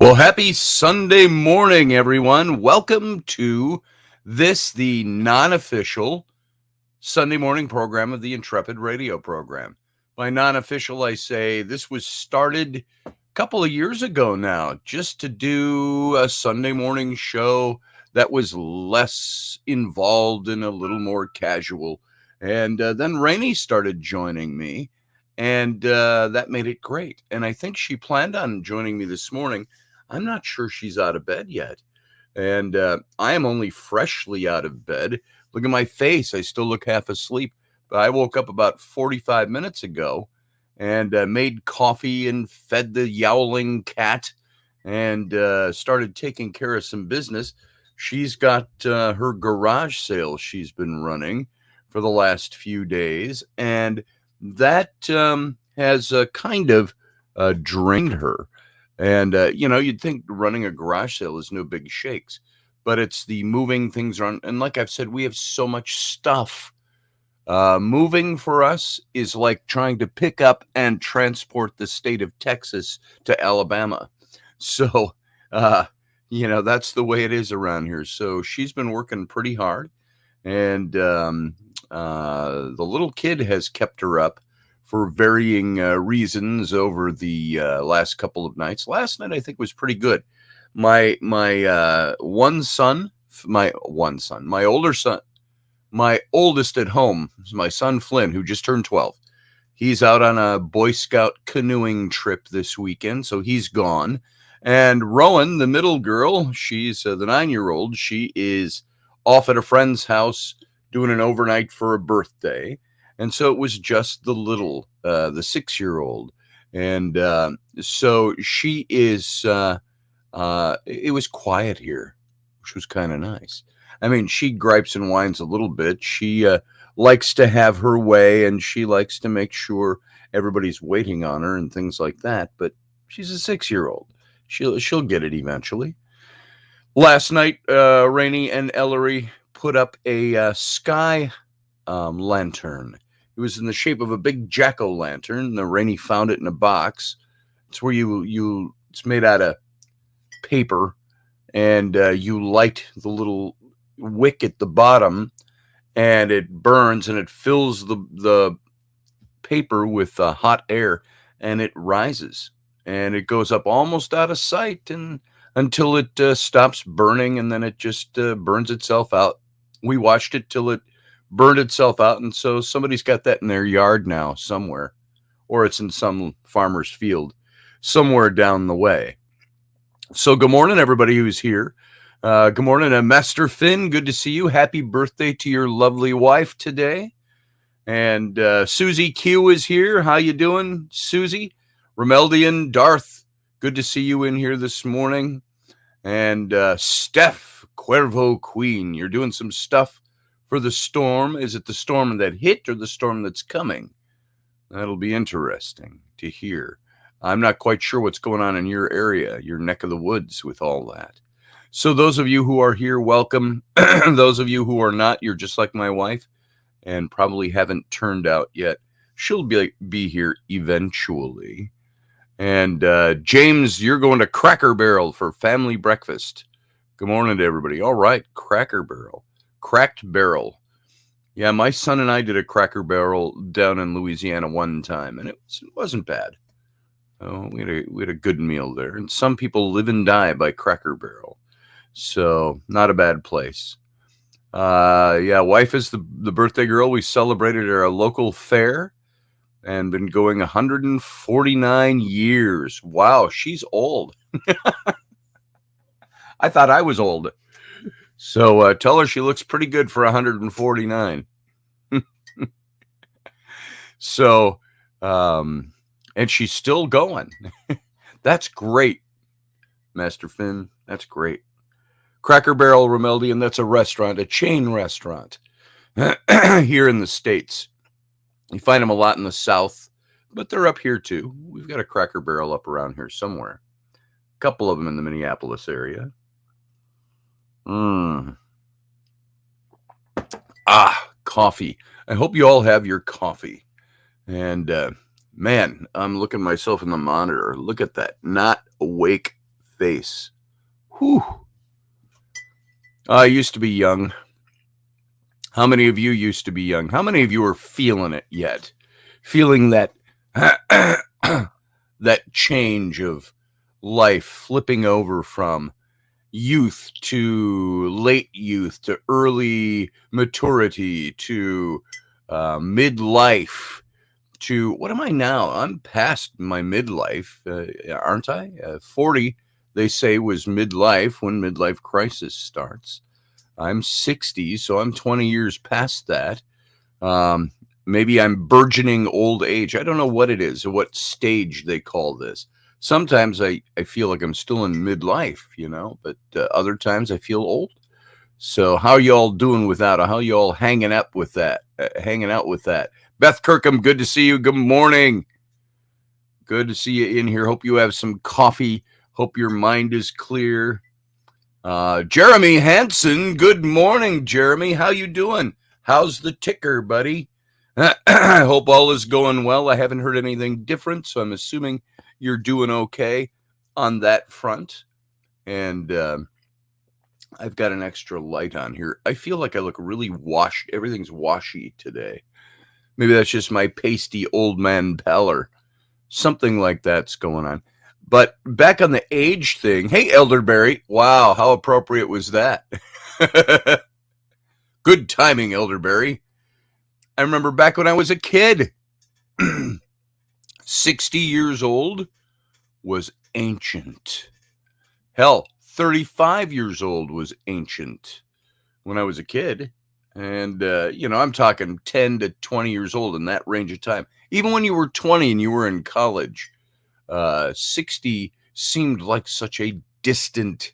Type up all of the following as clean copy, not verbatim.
Well, happy Sunday morning, everyone. Welcome to the non-official Sunday morning program of the Intrepid radio program. By non-official, I say this was started a couple of years ago now, just to do a Sunday morning show that was less involved and a little more casual. And then Raini started joining me, and that made it great. And I think she planned on joining me this morning. I'm not sure she's out of bed yet. And I am only freshly out of bed. Look at my face. I still look half asleep. But I woke up about 45 minutes ago and made coffee and fed the yowling cat and started taking care of some business. She's got her garage sale she's been running for the last few days. And that has kind of drained her. And, you'd think running a garage sale is no big shakes, but it's the moving things around. And like I've said, we have so much stuff. Moving for us is like trying to pick up and transport the state of Texas to Alabama. So, that's the way it is around here. So she's been working pretty hard. And the little kid has kept her up for varying reasons over the last couple of nights. Last night, I think, was pretty good. My older son, my oldest at home is my son Flynn, who just turned 12. He's out on a Boy Scout canoeing trip this weekend, so he's gone. And Rowan, the middle girl, she's the 9-year-old. She is off at a friend's house doing an overnight for a birthday. And so it was just the 6-year-old. And so she is, it was quiet here, which was kind of nice. I mean, she gripes and whines a little bit. She likes to have her way, and she likes to make sure everybody's waiting on her and things like that. But she's a 6-year-old. She'll get it eventually. Last night, Rainey and Ellery put up a sky lantern. It was in the shape of a big jack-o'-lantern. The Rainey found it in a box. It's where it's made out of paper, and you light the little wick at the bottom, and it burns, and it fills the paper with hot air, and it rises, and it goes up almost out of sight and until it stops burning, and then it just burns itself out. We watched it till it burned itself out, and so somebody's got that in their yard now somewhere, or it's in some farmer's field somewhere down the way. So good morning, everybody who's here. Good morning, Master Finn. Good to see you. Happy birthday to your lovely wife today. And Susie Q is here. How you doing, Susie? Romeldian Darth, good to see you in here this morning. And Steph Cuervo Queen, you're doing some stuff for the storm. Is it the storm that hit or the storm that's coming? That'll be interesting to hear. I'm not quite sure what's going on in your area, your neck of the woods with all that. So those of you who are here, welcome. Those of you who are not, you're just like my wife and probably haven't turned out yet. She'll be here eventually. And James, you're going to Cracker Barrel for family breakfast. Good morning to everybody. All right, Cracker Barrel. Cracked Barrel. Yeah, my son and I did a Cracker Barrel down in Louisiana one time, and it wasn't bad. Oh, we had a good meal there. And some people live and die by Cracker Barrel. So, not a bad place. Wife is the birthday girl. We celebrated at our local fair and been going 149 years. Wow, she's old. I thought I was old. So tell her she looks pretty good for 149. So, and she's still going. That's great, Master Finn. That's great. Cracker Barrel, Romeldian, that's a restaurant, a chain restaurant here in the States. You find them a lot in the South, but they're up here too. We've got a Cracker Barrel up around here somewhere. A couple of them in the Minneapolis area. Coffee. I hope you all have your coffee. And man, I'm looking myself in the monitor. Look at that. Not awake face. Whew. I used to be young. How many of you used to be young? How many of you are feeling it yet? Feeling that that change of life, flipping over from youth to late youth to early maturity to midlife to what am I now? I'm past my midlife, aren't I? 40, they say, was midlife when midlife crisis starts. I'm 60, so I'm 20 years past that. Maybe I'm burgeoning old age. I don't know what it is or what stage they call this. Sometimes I feel like I'm still in midlife, but other times I feel old. So how y'all doing with that? How y'all hanging out with that? Beth Kirkham, good to see you. Good morning. Good to see you in here. Hope you have some coffee. Hope your mind is clear. Jeremy Hansen, good morning, Jeremy. How you doing? How's the ticker, buddy? I hope all is going well. I haven't heard anything different, so I'm assuming you're doing okay on that front. And I've got an extra light on here. I feel like I look really washed. Everything's washy today. Maybe that's just my pasty old man pallor. Something like that's going on. But back on the age thing. Hey, Elderberry. Wow, how appropriate was that? Good timing, Elderberry. I remember back when I was a kid, 60 years old was ancient. Hell, 35 years old was ancient when I was a kid. And, I'm talking 10 to 20 years old in that range of time. Even when you were 20 and you were in college, 60 seemed like such a distant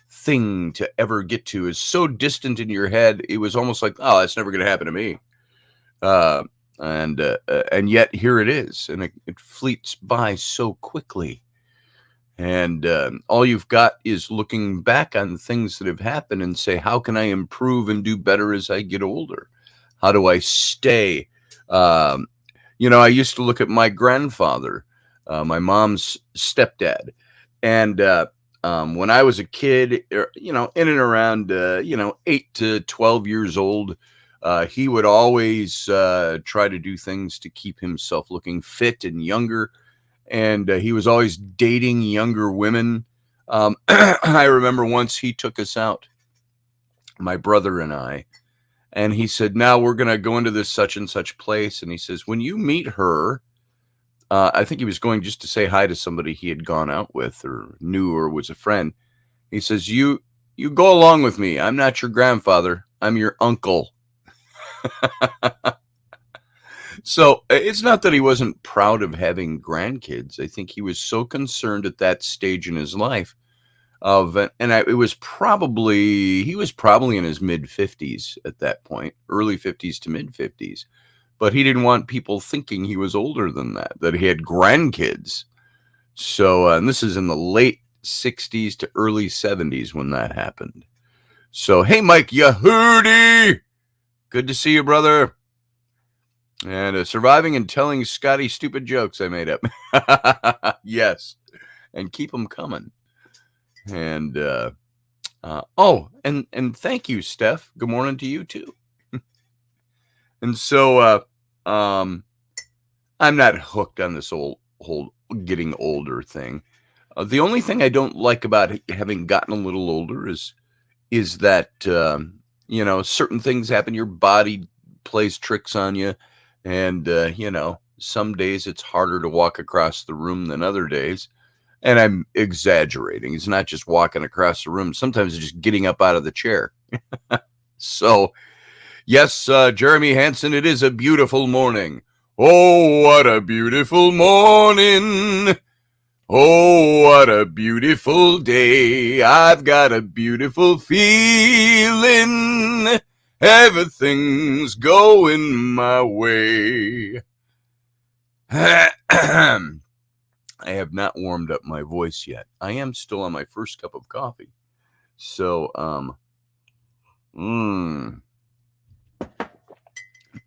thing to ever get to. It's so distant in your head. It was almost like, oh, that's never going to happen to me. And yet here it is, and it fleets by so quickly. And all you've got is looking back on things that have happened and say, how can I improve and do better as I get older? How do I stay? I used to look at my grandfather, my mom's stepdad. And when I was a kid, in and around, 8 to 12 years old, he would always try to do things to keep himself looking fit and younger. And he was always dating younger women. I remember once he took us out, my brother and I, and he said, now we're going to go into this such and such place. And he says, when you meet her, I think he was going just to say hi to somebody he had gone out with or knew or was a friend. He says, you go along with me. I'm not your grandfather. I'm your uncle. So it's not that he wasn't proud of having grandkids. I think he was so concerned at that stage in his life he was probably in his mid 50s at that point, early 50s to mid 50s, but he didn't want people thinking he was older than that he had grandkids. So, and this is in the late 60s to early 70s when that happened. So, hey, Mike Yahudi, good to see you, brother. And surviving and telling Scotty stupid jokes I made up. Yes. And keep them coming. And, and thank you, Steph. Good morning to you too. And so, I'm not hooked on this whole getting older thing. The only thing I don't like about having gotten a little older is that, certain things happen. Your body plays tricks on you. And, some days it's harder to walk across the room than other days. And I'm exaggerating. It's not just walking across the room. Sometimes it's just getting up out of the chair. So, yes, Jeremy Hansen, it is a beautiful morning. Oh, what a beautiful morning. Oh, what a beautiful day. I've got a beautiful feeling. Everything's going my way. I have not warmed up my voice yet. I am still on my first cup of coffee. So,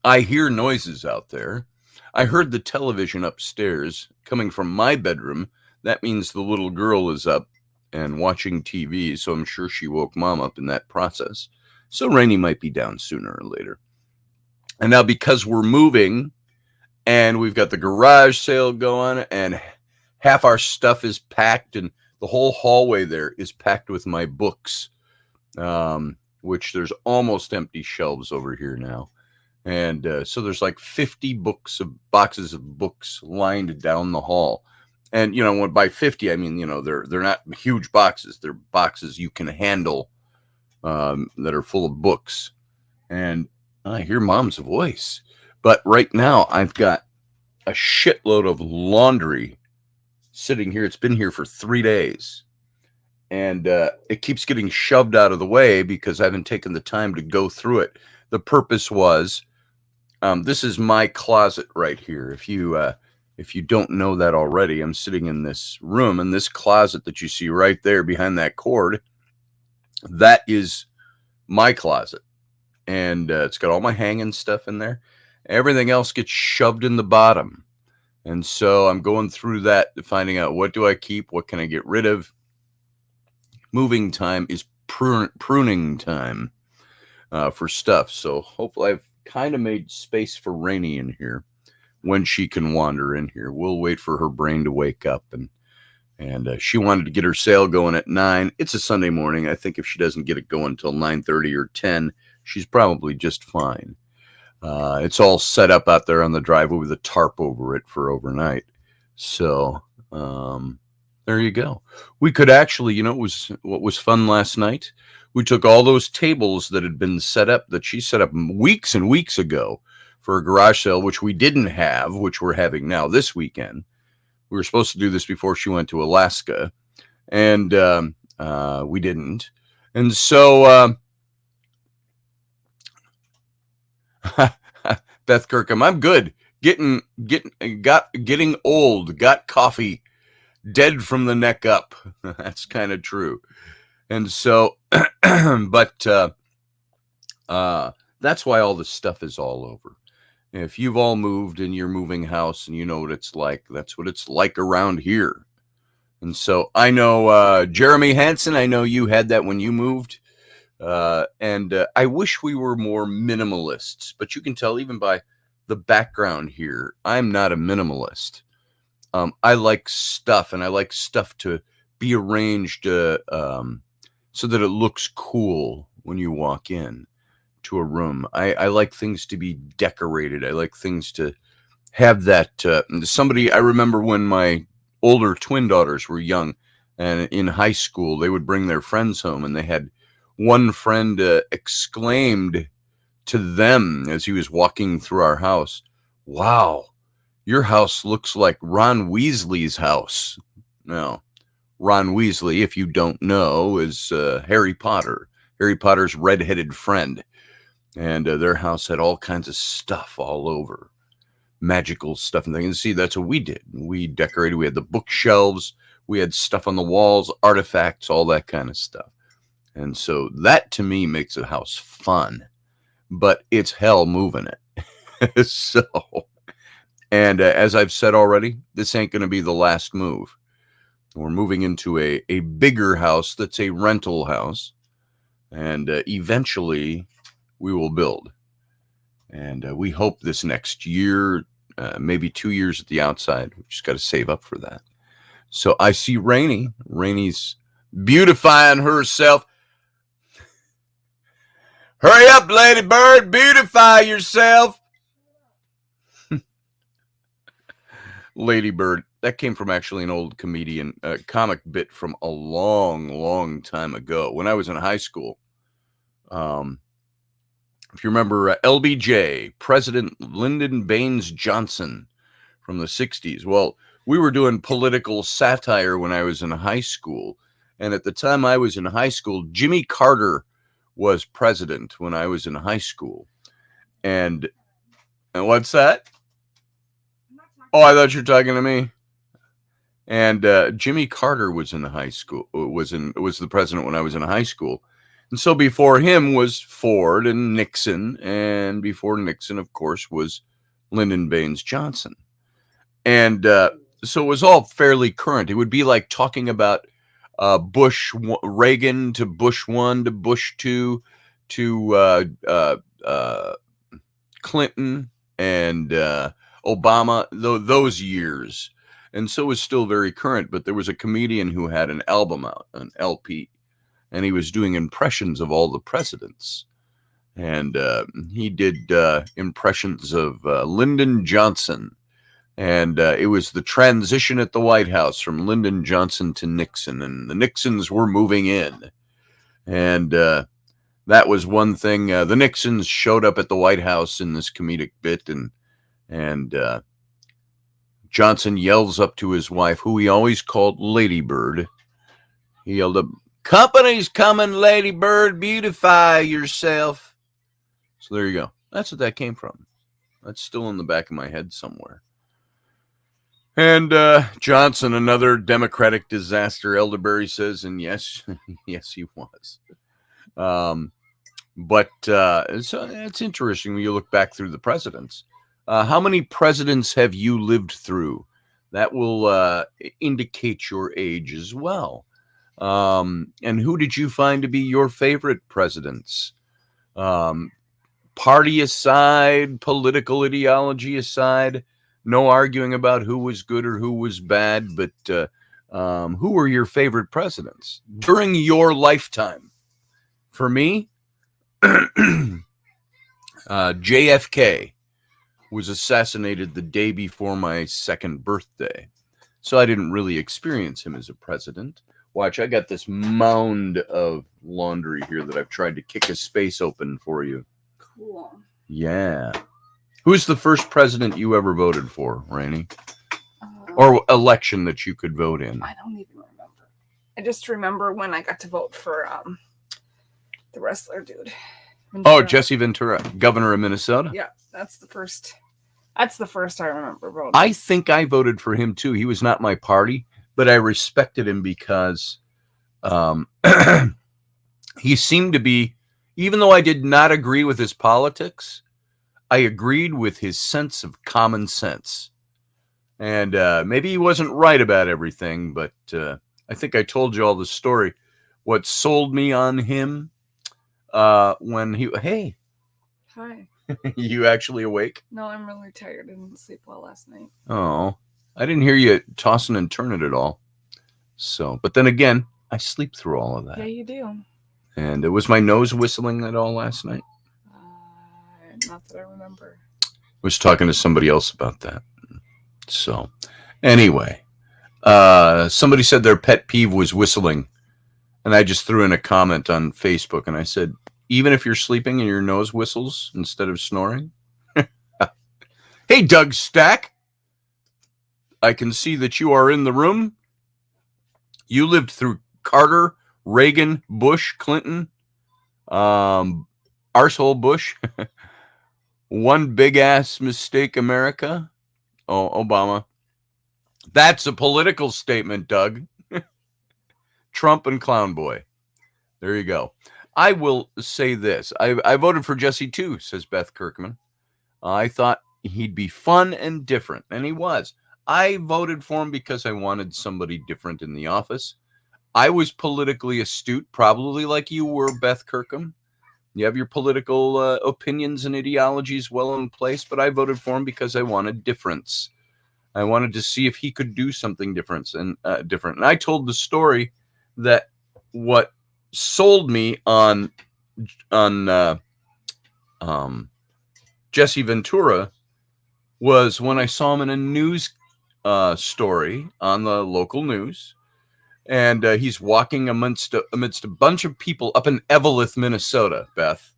I hear noises out there. I heard the television upstairs coming from my bedroom. That means the little girl is up and watching TV, so I'm sure she woke Mom up in that process. So Rainy might be down sooner or later. And now because we're moving and we've got the garage sale going and half our stuff is packed and the whole hallway there is packed with my books, which there's almost empty shelves over here now. And so there's like 50 boxes of books lined down the hall. And, by 50, I mean, they're not huge boxes. They're boxes you can handle that are full of books. And I hear Mom's voice. But right now I've got a shitload of laundry sitting here. It's been here for 3 days. And it keeps getting shoved out of the way because I haven't taken the time to go through it. The purpose was, this is my closet right here. If you don't know that already, I'm sitting in this room, and this closet that you see right there behind that cord, that is my closet. And it's got all my hanging stuff in there. Everything else gets shoved in the bottom. And so I'm going through that, finding out what do I keep, what can I get rid of. Moving time is pruning time for stuff. So hopefully I've kind of made space for Rainy in here when she can wander in here. We'll wait for her brain to wake up. And she wanted to get her sale going at 9. It's a Sunday morning. I think if she doesn't get it going until 9:30 or 10, she's probably just fine. It's all set up out there on the driveway with a tarp over it for overnight. So there you go. We could actually, what was fun last night? We took all those tables that had been set up, that she set up weeks and weeks ago for a garage sale, which we didn't have, which we're having now this weekend. We were supposed to do this before she went to Alaska, and we didn't. And so Beth Kirkham, I'm good. Getting old, got coffee, dead from the neck up. That's kind of true. And so, but that's why all this stuff is all over. If you've all moved in your moving house and you know what it's like, that's what it's like around here. And so I know, Jeremy Hansen, I know you had that when you moved. And I wish we were more minimalists, but you can tell even by the background here, I'm not a minimalist. I like stuff, and I like stuff to be arranged so that it looks cool when you walk in to a room. I like things to be decorated. I like things to have that. I remember when my older twin daughters were young and in high school, they would bring their friends home, and they had one friend exclaimed to them as he was walking through our house, "Wow, your house looks like Ron Weasley's house." Now, Ron Weasley, if you don't know, is Harry Potter's redheaded friend. And their house had all kinds of stuff all over, magical stuff and things. And see, that's what we did. We decorated. We had the bookshelves. We had stuff on the walls, artifacts, all that kind of stuff. And so that, to me, makes a house fun. But it's hell moving it. And as I've said already, this ain't going to be the last move. We're moving into a bigger house that's a rental house. And eventually we will build. And we hope this next year, maybe 2 years at the outside. We just got to save up for that. So I see Rainy. Rainy's beautifying herself. Hurry up, Lady Bird. Beautify yourself. Lady Bird. That came from actually an old comic bit from a long, long time ago when I was in high school. If you remember LBJ, President Lyndon Baines Johnson from the 60s. Well, we were doing political satire when I was in high school. And at the time I was in high school, Jimmy Carter was president when I was in high school. And what's that? Oh, I thought you were talking to me. And Jimmy Carter was in high school, was the president when I was in high school. And so before him was Ford and Nixon. And before Nixon, of course, was Lyndon Baines Johnson. And so it was all fairly current. It would be like talking about Reagan to Bush 1 to Bush 2 to Clinton and Obama, those years. And so it's still very current. But there was a comedian who had an album out, an LP, and he was doing impressions of all the presidents. And he did impressions of Lyndon Johnson. And it was the transition at the White House from Lyndon Johnson to Nixon. And the Nixons were moving in. And that was one thing. The Nixons showed up at the White House in this comedic bit. And Johnson yells up to his wife, who he always called Lady Bird. He yelled up, "Company's coming, Lady Bird. Beautify yourself." So there you go. That's what that came from. That's still in the back of my head somewhere. And Johnson, another Democratic disaster, Elderberry says, and yes, yes, he was. But so it's interesting when you look back through the presidents. How many presidents have you lived through? That will indicate your age as well. And who did you find to be your favorite presidents? Party aside, political ideology aside, no arguing about who was good or who was bad, but who were your favorite presidents during your lifetime? For me, JFK was assassinated the day before my 2nd birthday. So I didn't really experience him as a president. Watch, I got this mound of laundry here that I've tried to kick a space open for you. Cool. Yeah. Who's the first president you ever voted for, Raini? Or election that you could vote in? I don't even remember. I just remember when I got to vote for the wrestler dude. Ventura. Oh, Jesse Ventura, governor of Minnesota? Yeah, that's the first I remember voting. I think I voted for him too. He was not my party, but I respected him because he seemed to be, even though I did not agree with his politics, I agreed with his sense of common sense. And maybe he wasn't right about everything, but I think I told you all the story. What sold me on him when he... Hey. Hi. You actually awake? No, I'm really tired. I didn't sleep well last night. Oh, I didn't hear you tossing and turning at all. So, but then again, I sleep through all of that. Yeah, you do. And it was my nose whistling at all last night? Not that I remember. I was talking to somebody else about that. So, anyway, somebody said their pet peeve was whistling. And I just threw in a comment on Facebook and I said, even if you're sleeping and your nose whistles instead of snoring? Hey, Doug Stack. I can see that you are in the room. You lived through Carter, Reagan, Bush, Clinton, arsehole Bush, one big ass mistake America. Oh, Obama. That's a political statement, Doug. Trump and Clown Boy. There you go. I will say this. I voted for Jesse too, says Beth Kirkman. I thought he'd be fun and different, and he was. I voted for him because I wanted somebody different in the office. I was politically astute, probably like you were, Beth Kirkham. You have your political opinions and ideologies well in place, but I voted for him because I wanted difference. I wanted to see if he could do something different. And I told the story that what sold me on Jesse Ventura was when I saw him in a news story on the local news. And he's walking amidst a bunch of people up in Eveleth, Minnesota, Beth.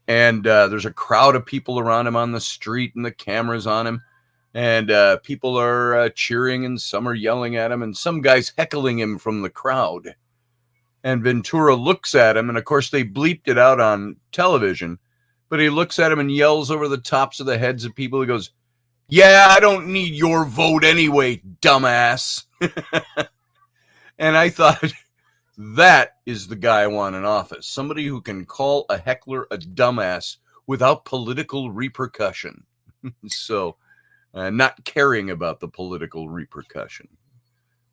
And there's a crowd of people around him on the street and the cameras on him. And people are cheering and some are yelling at him. And some guy's heckling him from the crowd. And Ventura looks at him. And, of course, they bleeped it out on television. But he looks at him and yells over the tops of the heads of people. He goes, "Yeah, I don't need your vote anyway, dumbass." And I thought, that is the guy I want in office. Somebody who can call a heckler a dumbass without political repercussion. So, not caring about the political repercussion.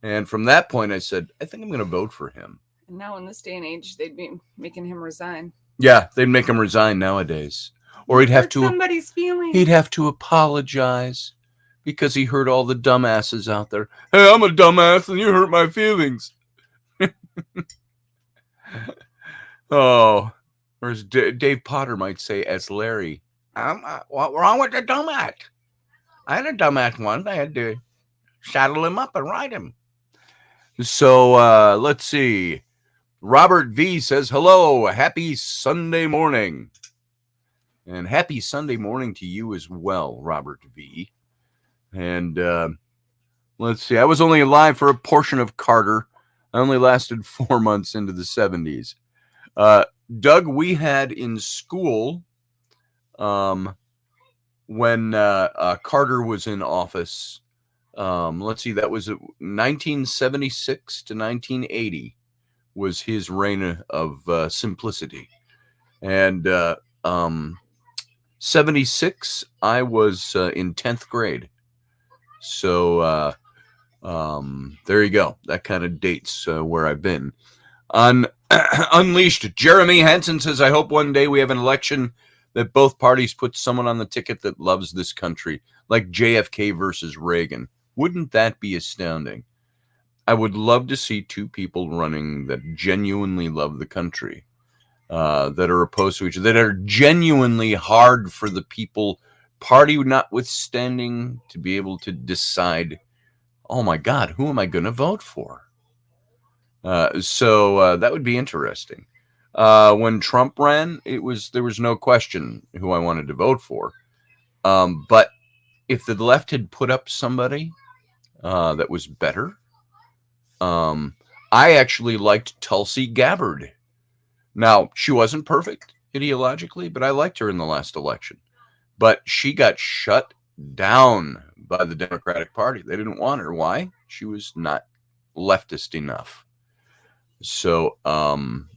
And from that point, I said, I think I'm going to vote for him. And now in this day and age, they'd be making him resign. Yeah, they'd make him resign nowadays. Or he'd have Hurt to somebody's feelings. he'd have to apologize because he hurt all the dumbasses out there. Hey, I'm a dumbass and you hurt my feelings. Oh, or as Dave Potter might say as Larry, what's wrong with the dumbass? I had a dumbass once. I had to saddle him up and ride him. So let's see. Robert V says, hello, happy Sunday morning. And happy Sunday morning to you as well, Robert V. And let's see. I was only alive for a portion of Carter. I only lasted 4 months into the 70s. Doug, we had in school when Carter was in office. Let's see. That was 1976 to 1980 was his reign of simplicity. And 76, I was in 10th grade. So there you go. That kind of dates where I've been. Unleashed, Jeremy Hansen says, I hope one day we have an election that both parties put someone on the ticket that loves this country, like JFK versus Reagan. Wouldn't that be astounding? I would love to see two people running that genuinely love the country, that are opposed to each other, that are genuinely hard for the people, party notwithstanding, to be able to decide, oh my God, who am I going to vote for? So that would be interesting. When Trump ran, there was no question who I wanted to vote for. But if the left had put up somebody that was better, I actually liked Tulsi Gabbard. Now, she wasn't perfect ideologically, but I liked her in the last election. But she got shut down by the Democratic Party. They didn't want her. Why? She was not leftist enough. So,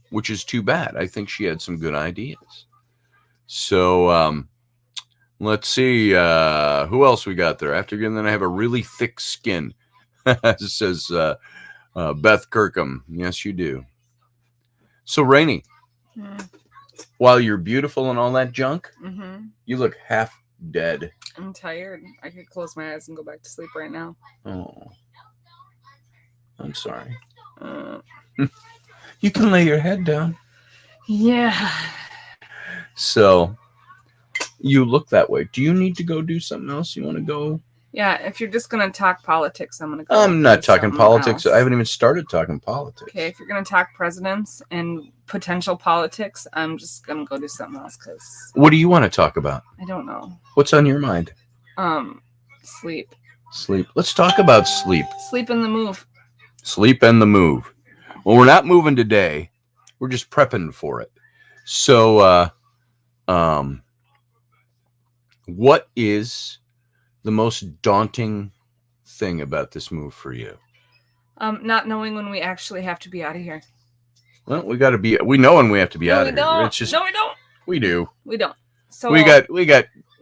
which is too bad. I think she had some good ideas. So, let's see. Who else we got there? After again, then I have a really thick skin. Says Beth Kirkham. Yes, you do. So, Rainey, while you're beautiful and all that junk, you look half dead. I'm tired. I could close my eyes and go back to sleep right now. Oh, I'm sorry. You can lay your head down. Yeah. So, you look that way. Do you need to go do something else? You want to go? Yeah, if you're just going to talk politics, I'm going to go. I'm not talking politics. I haven't even started talking politics. Okay, if you're going to talk presidents and potential politics, I'm just going to go do something else. Cause what do you want to talk about? I don't know. What's on your mind? Sleep. Sleep. Let's talk about sleep. Sleep and the move. Sleep and the move. Well, we're not moving today. We're just prepping for it. So, what is the most daunting thing about this move for you? Not knowing when we actually have to be out of here. Well, we know when we have to be out of here. It's just, no, we don't. We do. We don't. So we got.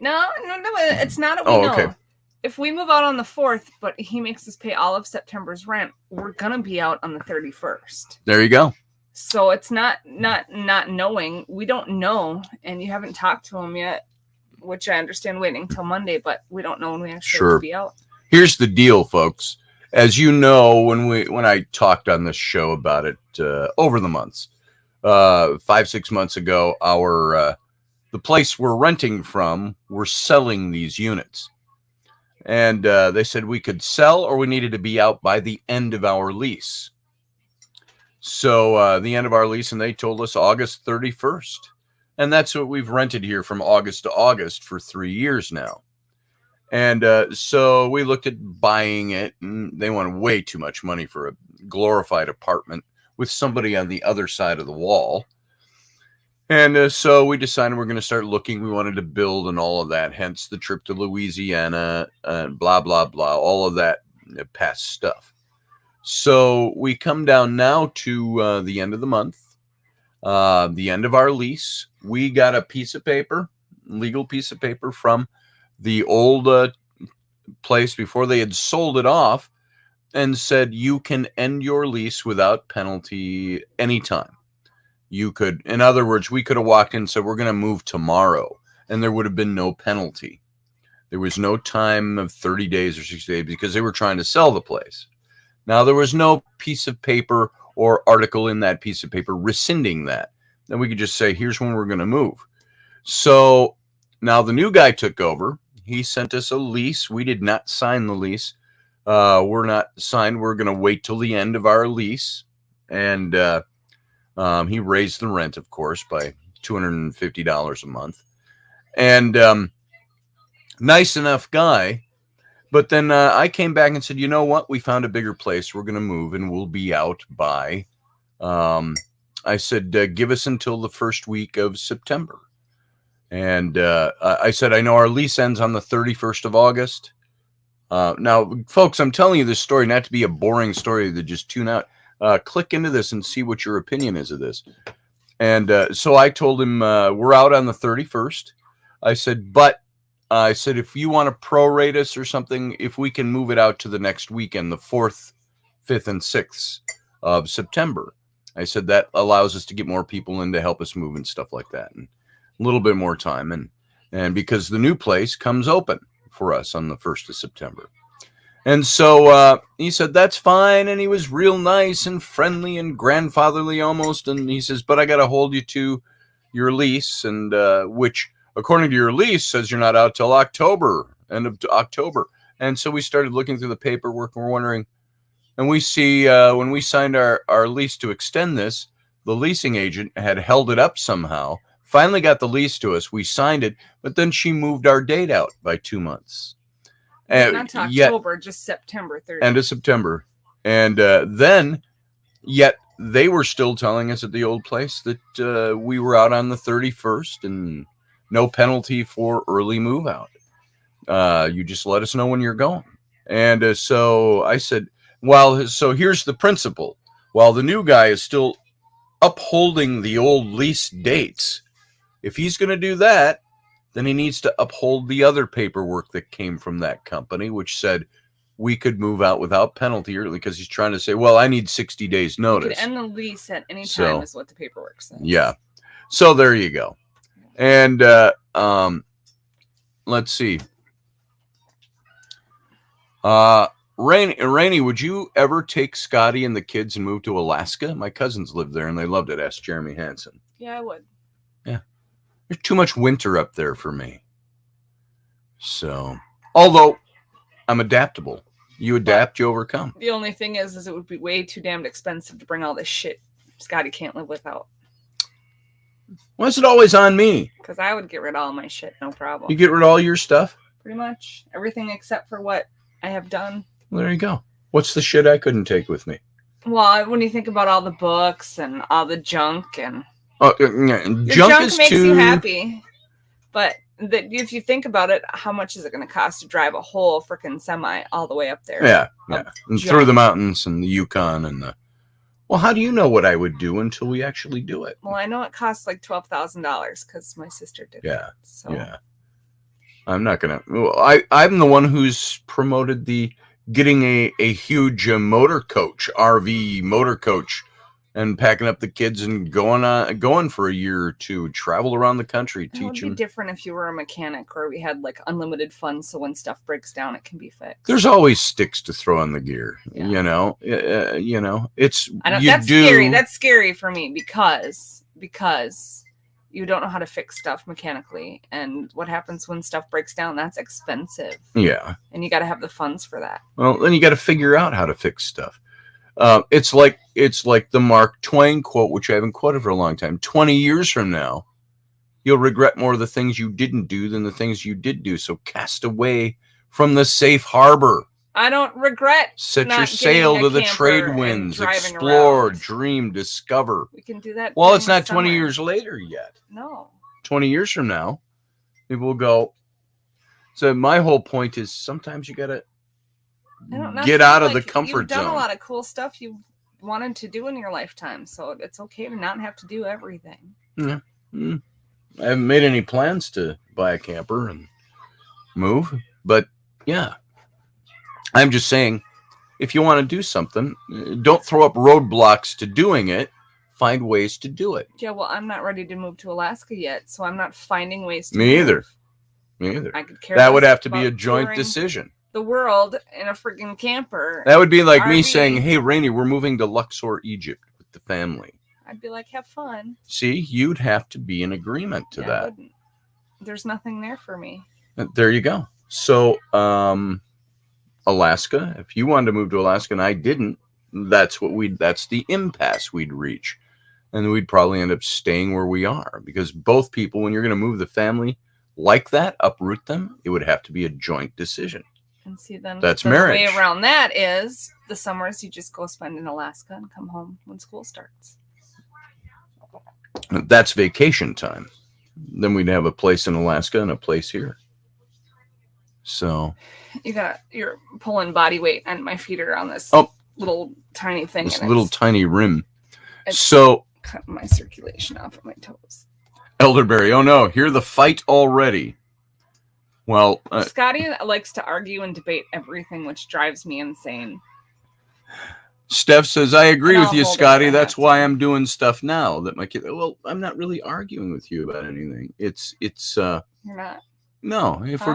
No, it's not a we know. Okay. If we move out on the 4th, but he makes us pay all of September's rent, we're gonna be out on the 31st. There you go. So it's not knowing. We don't know, and you haven't talked to him yet, which I understand waiting till Monday, but we don't know when we actually have to be out. Here's the deal, folks. As you know, when I talked on this show about it over the months, 5-6 months ago, the place we're renting from, we're selling these units. And they said we could sell or we needed to be out by the end of our lease. So the end of our lease, and they told us August 31st. And that's what we've rented here from August to August for 3 years now. And so we looked at buying it, and they wanted way too much money for a glorified apartment with somebody on the other side of the wall. And so we decided we're going to start looking. We wanted to build and all of that, hence the trip to Louisiana and blah, blah, blah, all of that past stuff. So we come down now to the end of the month, the end of our lease. We got a piece of paper, legal piece of paper from the old place before they had sold it off. and said, you can end your lease without penalty anytime. You could, in other words, we could have walked in and said, we're going to move tomorrow, and there would have been no penalty. There was no time of 30 days or 60 days because they were trying to sell the place. Now, there was no piece of paper or article in that piece of paper rescinding that. Then we could just say, here's when we're going to move. So now the new guy took over. He sent us a lease. We did not sign the lease. We're not signed. We're going to wait till the end of our lease. And he raised the rent, of course, by $250 a month. And nice enough guy. But then I came back and said, you know what? We found a bigger place. We're going to move, and we'll be out by, I said, give us until the first week of September. And I said, I know our lease ends on the 31st of August. Now, folks, I'm telling you this story not to be a boring story to just tune out. Click into this and see what your opinion is of this. And so I told him, we're out on the 31st. I said, if you want to prorate us or something, if we can move it out to the next weekend, the 4th, 5th, and 6th of September. I said that allows us to get more people in to help us move and stuff like that. And a little bit more time. And because the new place comes open for us on the 1st of September. And so he said, that's fine. And he was real nice and friendly and grandfatherly almost. And he says, but I got to hold you to your lease, and which, according to your lease, says you're not out till October, end of October. And so we started looking through the paperwork, and we're wondering, and we see when we signed our lease to extend this, the leasing agent had held it up somehow, finally got the lease to us. We signed it, but then she moved our date out by 2 months. Not to October, just September 30th. End of September. And then, yet they were still telling us at the old place that we were out on the 31st and no penalty for early move out. You just let us know when you're going. And so I said, so here's the principle. While the new guy is still upholding the old lease dates, if he's going to do that, then he needs to uphold the other paperwork that came from that company, which said we could move out without penalty early, because he's trying to say, well, I need 60 days notice. You could end the lease at any time is what the paperwork says. Yeah. So there you go. And let's see. Raini, would you ever take Scotty and the kids and move to Alaska? My cousins live there and they loved it. Ask Jeremy Hansen. Yeah, I would. Yeah. There's too much winter up there for me. So, although I'm adaptable. You adapt, you overcome. The only thing is it would be way too damned expensive to bring all this shit Scotty can't live without. Why is it always on me? Because I would get rid of all my shit, no problem. You get rid of all your stuff? Pretty much. Everything except for what I have done. Well, there you go. What's the shit I couldn't take with me? Well, when you think about all the books and all the junk and... junk makes you happy. But if you think about it, how much is it going to cost to drive a whole freaking semi all the way up there? Yeah. And through the mountains and the Yukon and the... Well, how do you know what I would do until we actually do it? Well, I know it costs like $12,000 because my sister did it. So. Yeah. I'm not going to... I'm the one who's promoted the getting a huge motor coach, RV motor coach, and packing up the kids and going for a year or two, travel around the country, teach them. It would be different if you were a mechanic or we had like unlimited funds, so when stuff breaks down, it can be fixed. There's always sticks to throw in the gear, you know. It's scary. That's scary for me because you don't know how to fix stuff mechanically, and what happens when stuff breaks down? That's expensive. Yeah, and you got to have the funds for that. Well, then you got to figure out how to fix stuff. It's like the Mark Twain quote, which I haven't quoted for a long time. 20 years from now, you'll regret more of the things you didn't do than the things you did do. So cast away from the safe harbor. I don't regret. Set your sail to the trade winds. Explore, dream, discover. We can do that. Well, it's not 20 years later yet. No. 20 years from now, people will go. So my whole point is sometimes you got to get out of the comfort zone. You've done a lot of cool stuff you've wanted to do in your lifetime, so it's okay to not have to do everything. Yeah. I haven't made any plans to buy a camper and move, but yeah. I'm just saying, if you want to do something, don't throw up roadblocks to doing it. Find ways to do it. Yeah, well, I'm not ready to move to Alaska yet, so I'm not finding ways to Me move. either. Me either. I could care That would less have to be a about joint touring decision. the world in a freaking camper. That would be like me RV. saying, "Hey, Rainy, we're moving to Luxor, Egypt with the family." I'd be like, have fun. See, you'd have to be in agreement to I that. wouldn't. There's nothing there for me. There you go. So, Alaska, if you wanted to move to Alaska and I didn't, that's the impasse we'd reach. And we'd probably end up staying where we are, because both people, when you're going to move the family like that, uproot them, it would have to be a joint decision. And see, then that's the marriage. way around that is the summers you just go spend in Alaska and come home when school starts. That's vacation time. Then we'd have a place in Alaska and a place here. So you're pulling body weight, and my feet are on this little tiny thing. This little tiny rim. It's so cutting my circulation off of my toes. Elderberry, oh no, hear the fight already. Well, Scotty likes to argue and debate everything, which drives me insane. Steph says, I agree with you, Scotty. That's why I'm doing stuff now that my kid. Well, I'm not really arguing with you about anything. It's You're not. No, if we're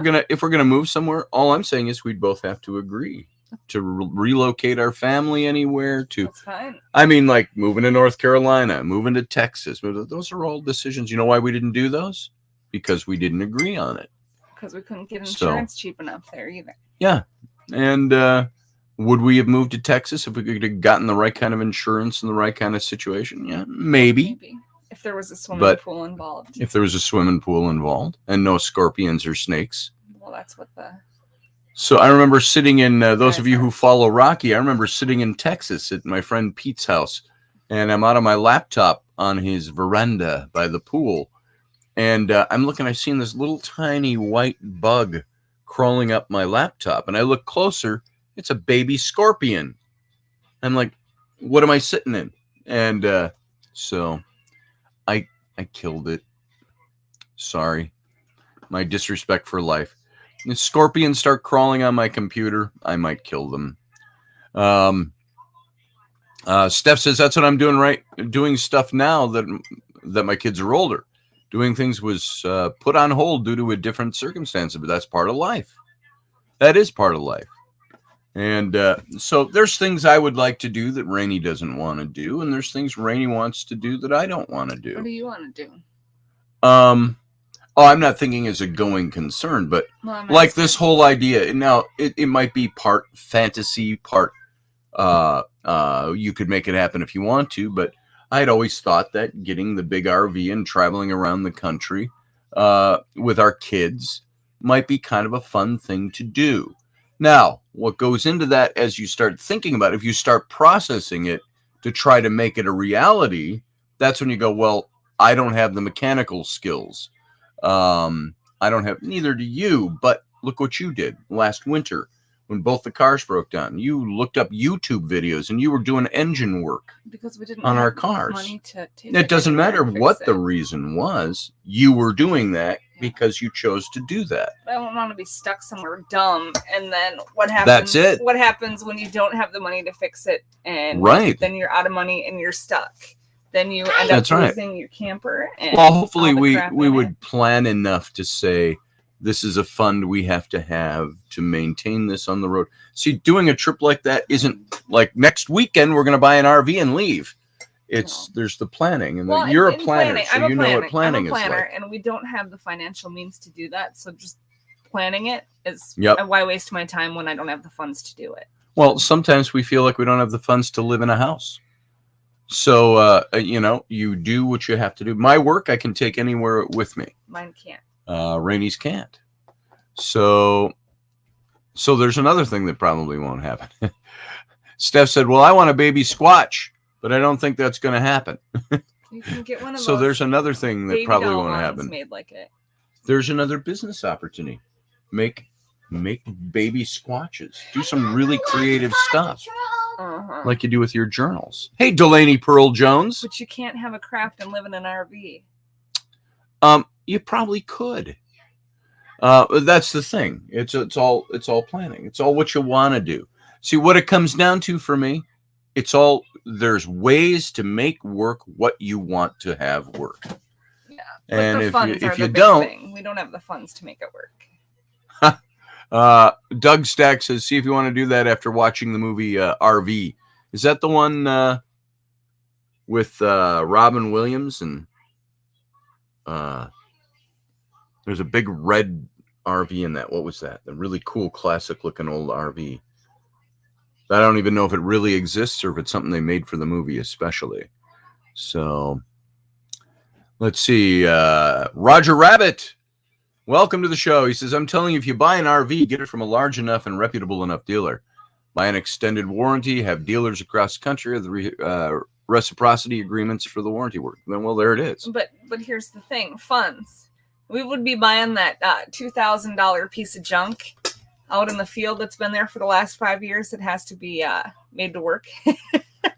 gonna move somewhere, all I'm saying is we'd both have to agree to relocate our family anywhere. That's fine. I mean, like moving to North Carolina, moving to Texas. Those are all decisions. You know why we didn't do those? Because we didn't agree on it. Because we couldn't get insurance cheap enough there either. Yeah, and would we have moved to Texas if we could have gotten the right kind of insurance and the right kind of situation? Yeah, maybe. If there was a swimming pool involved. If there was a swimming pool involved and no scorpions or snakes. Well, that's what the... So I remember sitting in, those of you who follow Rocky, I remember sitting in Texas at my friend Pete's house. And I'm out on my laptop on his veranda by the pool. And I'm looking, I've seen this little tiny white bug crawling up my laptop. And I look closer, it's a baby scorpion. I'm like, what am I sitting in? And so... I killed it. Sorry. My disrespect for life. If scorpions start crawling on my computer, I might kill them. Steph says that's what I'm doing right. Doing stuff now that my kids are older. Doing things was put on hold due to a different circumstance, but that's part of life. That is part of life. And so there's things I would like to do that Rainey doesn't want to do, and there's things Rainey wants to do that I don't want to do. What do you want to do? I'm not thinking as a going concern, but like this whole idea. Now, it might be part fantasy, part you could make it happen if you want to, but I had always thought that getting the big RV and traveling around the country with our kids might be kind of a fun thing to do. Now, what goes into that as you start thinking about it, if you start processing it to try to make it a reality, that's when you go, well, I don't have the mechanical skills. I don't have, neither do you, but look what you did last winter when both the cars broke down. You looked up YouTube videos and you were doing engine work because we didn't on have our cars. Money to it doesn't matter what the reason was. You were doing that because you chose to do that. I don't want to be stuck somewhere dumb. And then what happens? That's it. What happens when you don't have the money to fix it? And then you're out of money and you're stuck. Then you end up losing your camper. And well, hopefully we would plan enough to say, this is a fund we have to maintain this on the road. See, doing a trip like that isn't like next weekend we're going to buy an RV and leave. There's the planning, and you're a planner, so you know what planning is like. And we don't have the financial means to do that. So just planning it is why waste my time when I don't have the funds to do it. Well, sometimes we feel like we don't have the funds to live in a house. So, you do what you have to do. My work, I can take anywhere with me. Mine can't. Rainey's can't. So there's another thing that probably won't happen. Steph said, well, I want a baby Squatch, but I don't think that's going to happen. You can get one of so there's another thing that probably won't happen. Made like it. There's another business opportunity. Make baby Squatches. Do some really creative stuff. Like you do with your journals. Hey, Delaney Pearl Jones. But you can't have a craft and live in an RV. You probably could. That's the thing. It's all planning. It's all what you want to do. See, what it comes down to for me, there's ways to make work what you want to have work. Yeah. And if you don't, we don't have the funds to make it work. Doug Stack says, see if you want to do that after watching the movie RV. Is that the one with Robin Williams? And there's a big red RV in that. What was that? The really cool, classic-looking old RV. I don't even know if it really exists or if it's something they made for the movie especially. So, let's see. Roger Rabbit. Welcome to the show. He says, I'm telling you, if you buy an RV, get it from a large enough and reputable enough dealer. Buy an extended warranty, have dealers across the country have the reciprocity agreements for the warranty work. Then, well, there it is. But here's the thing, funds. We would be buying that $2,000 piece of junk out in the field that's been there for the last 5 years. It has to be made to work.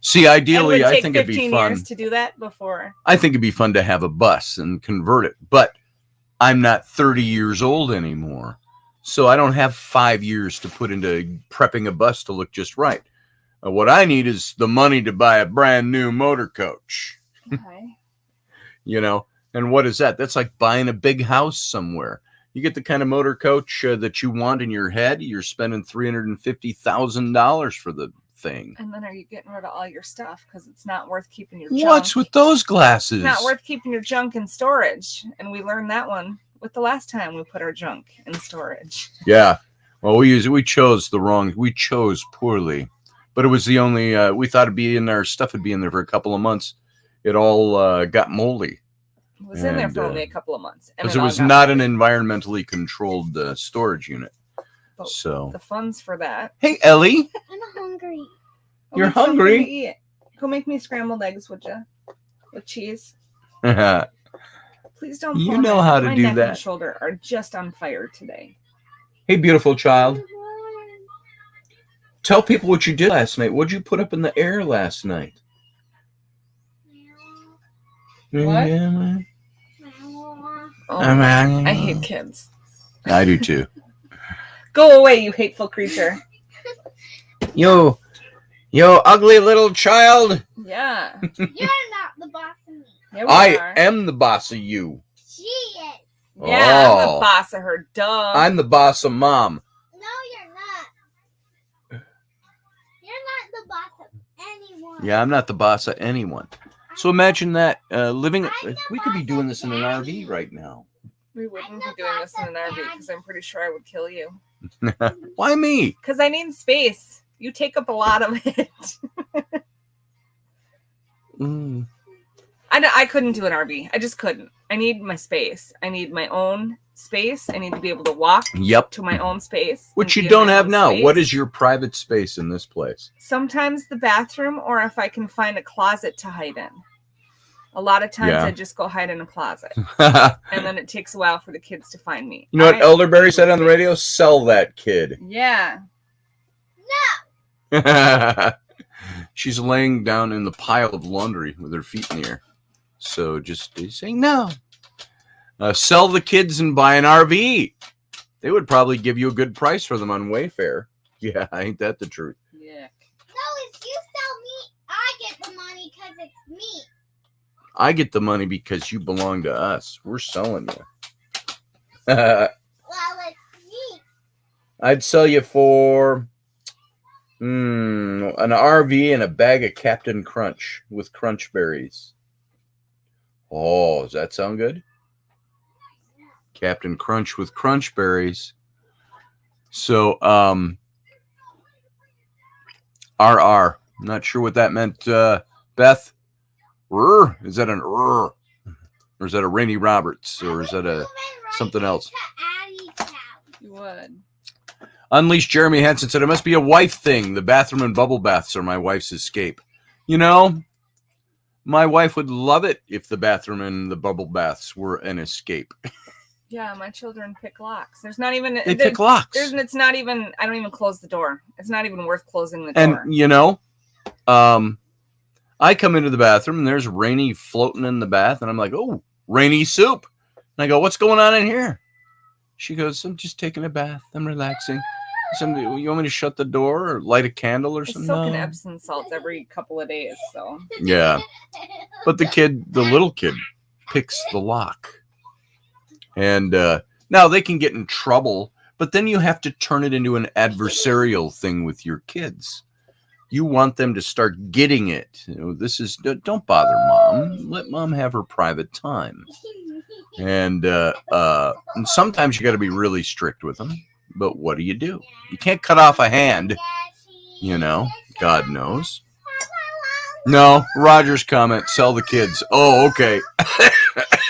See, ideally, I think it'd be 15 fun years to do that before. I think it'd be fun to have a bus and convert it, but I'm not 30 years old anymore, so I don't have 5 years to put into prepping a bus to look just right. What I need is the money to buy a brand new motor coach. Okay. And what is that? That's like buying a big house somewhere. You get the kind of motor coach that you want in your head, you're spending $350,000 for the thing. And then are you getting rid of all your stuff because it's not worth keeping your junk? What's with those glasses? It's not worth keeping your junk in storage. And we learned that one with the last time we put our junk in storage. Yeah. Well, we chose poorly. But it was the only we thought it'd be in there, stuff would be in there for a couple of months. It all got moldy. It was in there for only a couple of months. Because it was not an environmentally controlled storage unit. But so the funds for that. Hey, Ellie. I'm hungry. You're hungry? Go make me scrambled eggs, would you? With cheese. Please don't. You know how to do neck that. And shoulder are just on fire today. Hey, beautiful child. Tell people what you did last night. What'd you put up in the air last night? What? Oh, I hate kids. I do too. Go away, you hateful creature. You ugly little child. Yeah. You're not the boss of me. Yeah, I am the boss of you. She is. Yeah, I'm Oh. the boss of her. Duh. I'm the boss of Mom. No, you're not. You're not the boss of anyone. Yeah, I'm not the boss of anyone. So imagine that living. We could be doing this in an RV right now. We wouldn't be doing this in an RV because I'm pretty sure I would kill you. Why me? Because I need space. You take up a lot of it. I couldn't do an RV. I just couldn't. I need my space. I need my own space. I need to be able to walk to my own space. Which you don't have now. What is your private space in this place? Sometimes the bathroom, or if I can find a closet to hide in. A lot of times I just go hide in a closet. And then it takes a while for the kids to find me. You know what Elderberry said on the radio? Sell that kid. Yeah. No. She's laying down in the pile of laundry with her feet in the air. So just saying no. Sell the kids and buy an RV. They would probably give you a good price for them on Wayfair. Yeah, ain't that the truth? Yeah. No, if you sell me, I get the money because it's me. I get the money because you belong to us. We're selling you. Well, it's me. I'd sell you for an RV and a bag of Captain Crunch with crunch berries. Oh, does that sound good? Captain Crunch with crunch berries. So, RR. I'm not sure what that meant, Beth. Is that an or is that a Rainy Roberts, or is that a something else? You would. Unleashed Jeremy Henson said, it must be a wife thing. The bathroom and bubble baths are my wife's escape. You know, my wife would love it if the bathroom and the bubble baths were an escape. Yeah, my children pick locks. There's not even... They pick locks. It's not even... I don't even close the door. It's not even worth closing the door. And, you know, I come into the bathroom and there's Rainy floating in the bath. And I'm like, oh, Rainy soup. And I go, what's going on in here? She goes, I'm just taking a bath. I'm relaxing. Somebody, you want me to shut the door or light a candle or I something? soak in No. Epsom salts every couple of days, so Yeah. But the little kid, picks the lock. And now they can get in trouble, but then you have to turn it into an adversarial thing with your kids. You want them to start getting it. This is, don't bother mom. Let mom have her private time. And sometimes you got to be really strict with them. But what do? You can't cut off a hand. God knows. No, Roger's comment, sell the kids. Oh, okay.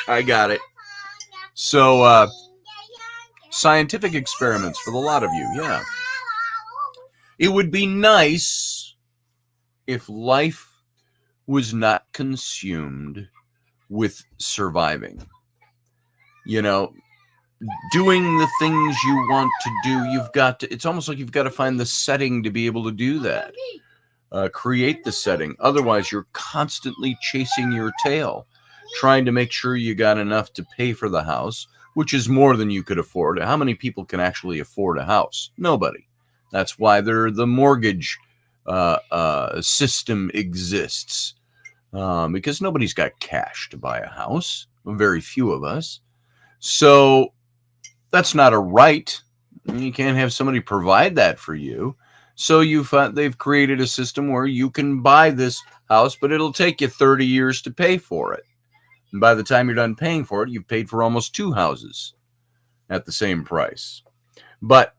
I got it. So, scientific experiments for the lot of you, yeah. It would be nice if life was not consumed with surviving. Doing the things you want to do, it's almost like you've got to find the setting to be able to do that. Create the setting. Otherwise, you're constantly chasing your tail, trying to make sure you got enough to pay for the house, which is more than you could afford. How many people can actually afford a house? Nobody. That's why the mortgage system exists, because nobody's got cash to buy a house. Very few of us. So that's not a right. You can't have somebody provide that for you. So they've created a system where you can buy this house, but it'll take you 30 years to pay for it. And by the time you're done paying for it, you've paid for almost 2 houses at the same price. But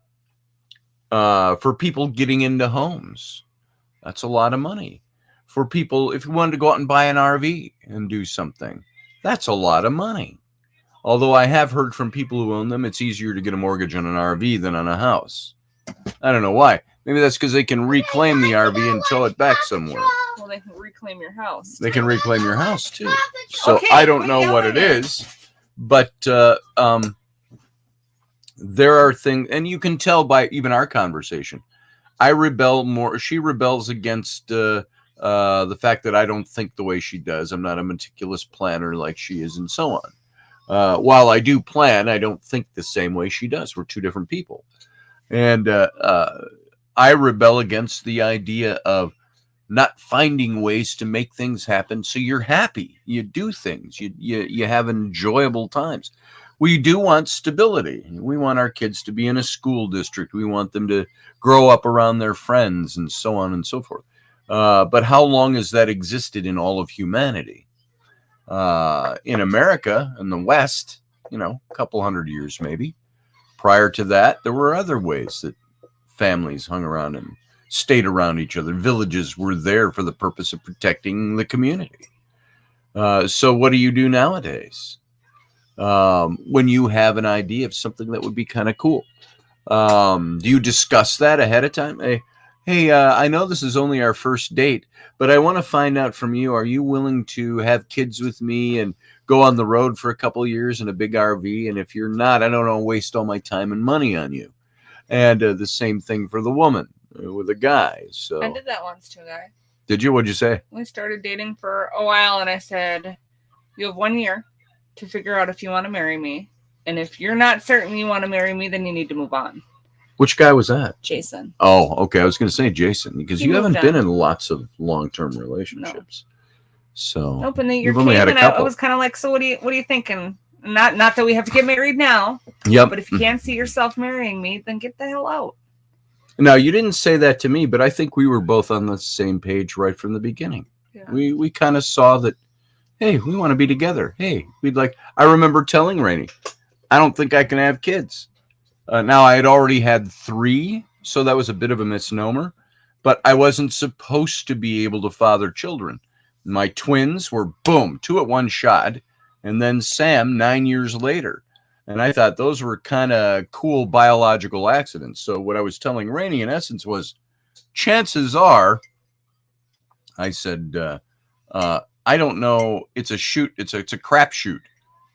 for people getting into homes, that's a lot of money. For people, if you wanted to go out and buy an RV and do something, that's a lot of money. Although I have heard from people who own them, it's easier to get a mortgage on an RV than on a house. I don't know why. Maybe that's because they can reclaim the RV and tow it back somewhere. Well, they can reclaim your house. They can reclaim your house too. So Okay, I don't know what it is, but there are things, and you can tell by even our conversation. I rebel more. She rebels against the fact that I don't think the way she does. I'm not a meticulous planner like she is, and so on. While I do plan, I don't think the same way she does. We're two different people. And I rebel against the idea of not finding ways to make things happen so you're happy. You do things. You have enjoyable times. We do want stability. We want our kids to be in a school district. We want them to grow up around their friends and so on and so forth. But how long has that existed in all of humanity? In America, in the West, a couple hundred years maybe. Prior to that, there were other ways that families hung around and stayed around each other. Villages were there for the purpose of protecting the community. So what do you do nowadays? When you have an idea of something that would be kind of cool, do you discuss that ahead of time? Hey, I know this is only our first date, but I want to find out from you, are you willing to have kids with me and go on the road for a couple of years in a big RV? And if you're not, I don't want to waste all my time and money on you. And the same thing for the woman with a guy. So I did that once to a guy. Did you? What'd you say? We started dating for a while, and I said, you have 1 year to figure out if you want to marry me. And if you're not certain you want to marry me, then you need to move on. Which guy was that? Jason. Oh, okay. I was going to say Jason, because you haven't been in lots of long-term relationships. No. So nope, and then you've only had a couple. I was kind of like, so what are you thinking? Not that we have to get married now. Yep. But if you can't see yourself marrying me, then get the hell out. Now, you didn't say that to me, but I think we were both on the same page right from the beginning. Yeah. We kind of saw that, hey, we want to be together. Hey, I remember telling Raini, I don't think I can have kids. Now, I had already had 3, so that was a bit of a misnomer, but I wasn't supposed to be able to father children. My twins were, boom, 2 at one shot, and then Sam 9 years later. And I thought those were kind of cool biological accidents. So what I was telling Raini, in essence, was chances are, I said, I don't know, it's a crapshoot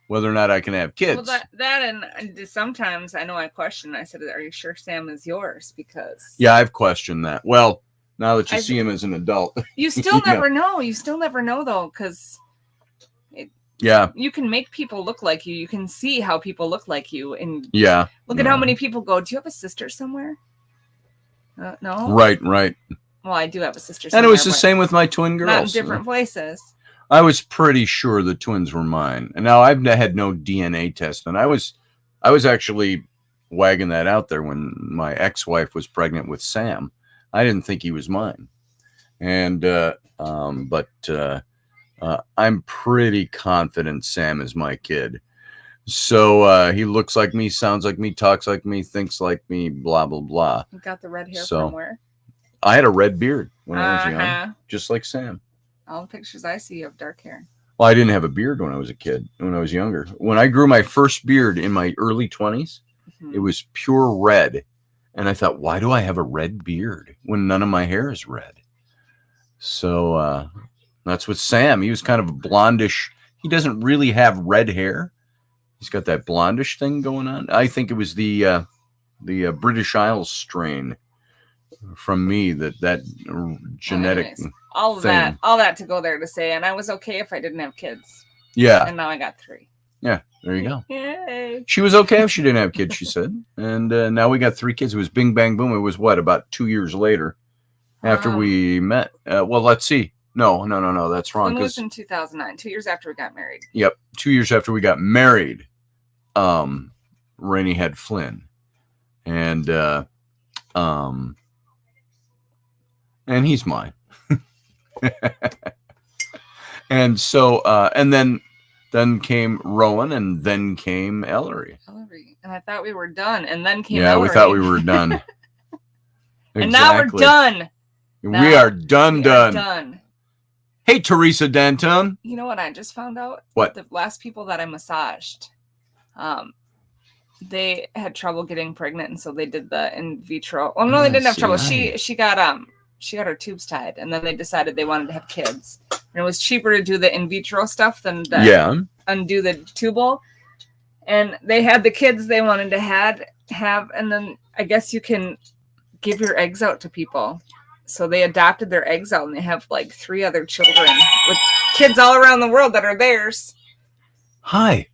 whether or not I can have kids. Well, that and sometimes I know I question. I said, "Are you sure Sam is yours?" Because I've questioned that. Well, now that you see him as an adult, you still never know. You still never know though, because you can make people look like you. You can see how people look like you, and look at how many people go. Do you have a sister somewhere? No. Right. Well, I do have a sister. And it was the somewhere, same with my twin but not in girls. different places. I was pretty sure the twins were mine. And now I've had no DNA test, and I was actually wagging that out there when my ex-wife was pregnant with Sam. I didn't think he was mine. And but I'm pretty confident Sam is my kid. So he looks like me, sounds like me, talks like me, thinks like me, blah blah blah. You got the red hair So- from where? I had a red beard when I was young, Uh-huh. just like Sam. All the pictures I see of dark hair. Well, I didn't have a beard when I was a kid, when I was younger. When I grew my first beard in my early 20s, Mhm. it was pure red. And I thought, why do I have a red beard when none of my hair is red? So that's with Sam. He was kind of a blondish. He doesn't really have red hair. He's got that blondish thing going on. I think it was the British Isles strain from me that genetic Anyways, all of thing. all that to go there to say, and I was okay if I didn't have kids, Yeah, and now I got 3. there you go. Yay! She was okay if she didn't have kids, she said. And now we got 3 kids. It was bing, bang, boom. It was what, about 2 years later after we met? Well, let's see. No. That's wrong. When was 'cause- in 2009, 2 years after we got married. Yep. 2 years after we got married, Rainey had Flynn. And he's mine. And so, and then came Rowan, and then came Ellery. Ellery. And I thought we were done, and then came Yeah, Ellery. we thought we were done. And now we're Exactly. done. We Now are done. We are done. Hey, Teresa Denton. You know what I just found out? What? The last people that I massaged, they had trouble getting pregnant, and so they did the in vitro. Well, no, they didn't have trouble. CI. She got her tubes tied, and then they decided they wanted to have kids. And it was cheaper to do the in vitro stuff than to undo the tubal. And they had the kids they wanted to have, and then I guess you can give your eggs out to people. So they adopted their eggs out, and they have like 3 other children with kids all around the world that are theirs. Hi.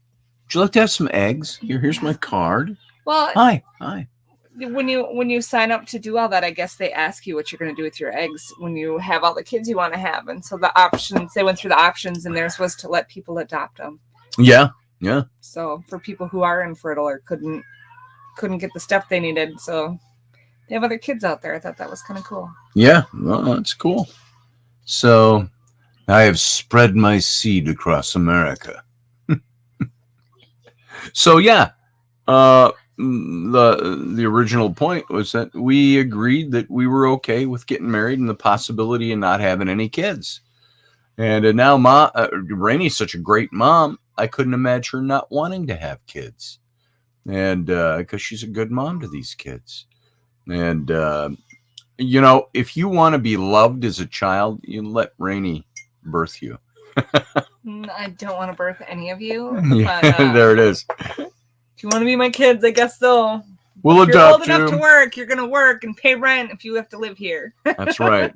Would you like to have some eggs? Here's my card. Well, Hi. when you sign up to do all that, I guess they ask you what you're going to do with your eggs when you have all the kids you want to have. And so the options, they went through the options, and theirs was to let people adopt them. Yeah. So for people who are infertile or couldn't get the stuff they needed, so they have other kids out there. I thought that was kind of cool. Yeah. Well, that's cool. So I have spread my seed across America. So yeah, the original point was that we agreed that we were okay with getting married and the possibility of not having any kids. And now Rainey's such a great mom, I couldn't imagine her not wanting to have kids. And because she's a good mom to these kids. And if you want to be loved as a child, you let Rainey birth you. I don't want to birth any of you. Yeah, But, there it is. if you want to be my kids, I guess so. We'll If you're old adopt enough to you. work, you're going to work and pay rent if you have to live here. That's right.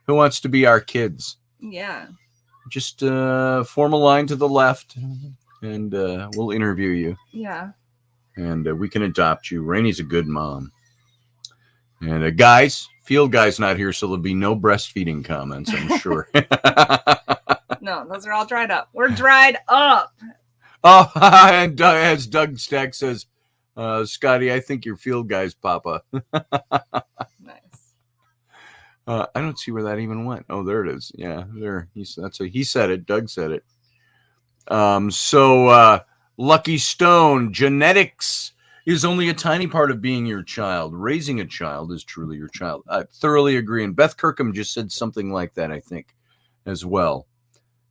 Who wants to be our kids? Yeah. Just form a line to the left, and we'll interview you, Yeah. and we can adopt you. Rainey's a good mom. And guys, Field Guy's not here, so there'll be no breastfeeding comments, I'm sure. No, those are all dried up. We're dried up. Oh, and as Doug Stack says, Scotty, I think you're Field Guy's papa. Nice. I don't see where that even went. Oh, there it is. Yeah, there. He said it. Doug said it. So Lucky Stone, genetics is only a tiny part of being your child. Raising a child is truly your child. I thoroughly agree. And Beth Kirkham just said something like that, I think, as well.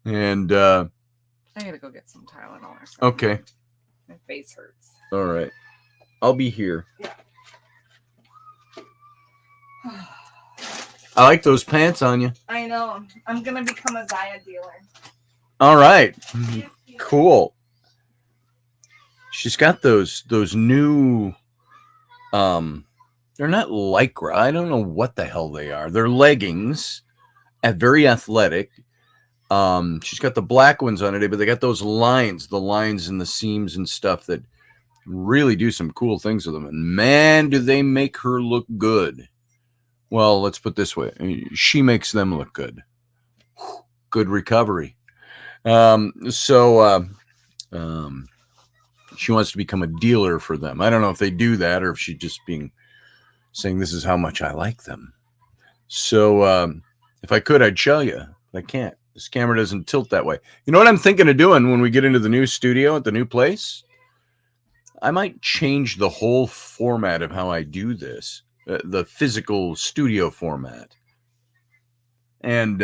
And I gotta go get some Tylenol or something. okay. My face hurts. All right. I'll be here. I like those pants on you. I know. I'm gonna become a Zaya dealer. All right. Cool. She's got those new they're not Lycra. I don't know what the hell they are. They're leggings, very athletic. She's got the black ones on it, but they got those lines, the lines and the seams and stuff that really do some cool things with them. And man, do they make her look good. Well, let's put it this way. She makes them look good. Good recovery. She wants to become a dealer for them. I don't know if they do that or if she's just saying this is how much I like them. So if I could, I'd show you. But I can't. This camera doesn't tilt that way. You know what I'm thinking of doing when we get into the new studio at the new place? I might change the whole format of how I do this, the physical studio format, and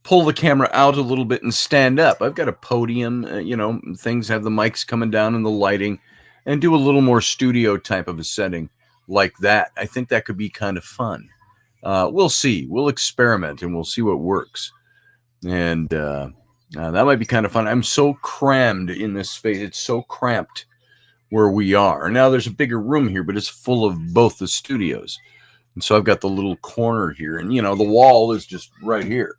pull the camera out a little bit and stand up. I've got a podium, things have the mics coming down and the lighting, and do a little more studio type of a setting like that. I think that could be kind of fun. We'll see. We'll experiment and we'll see what works. And that might be kind of fun. I'm so crammed in this space. It's so cramped where we are. Now there's a bigger room here, but it's full of both the studios. And so I've got the little corner here, and the wall is just right here.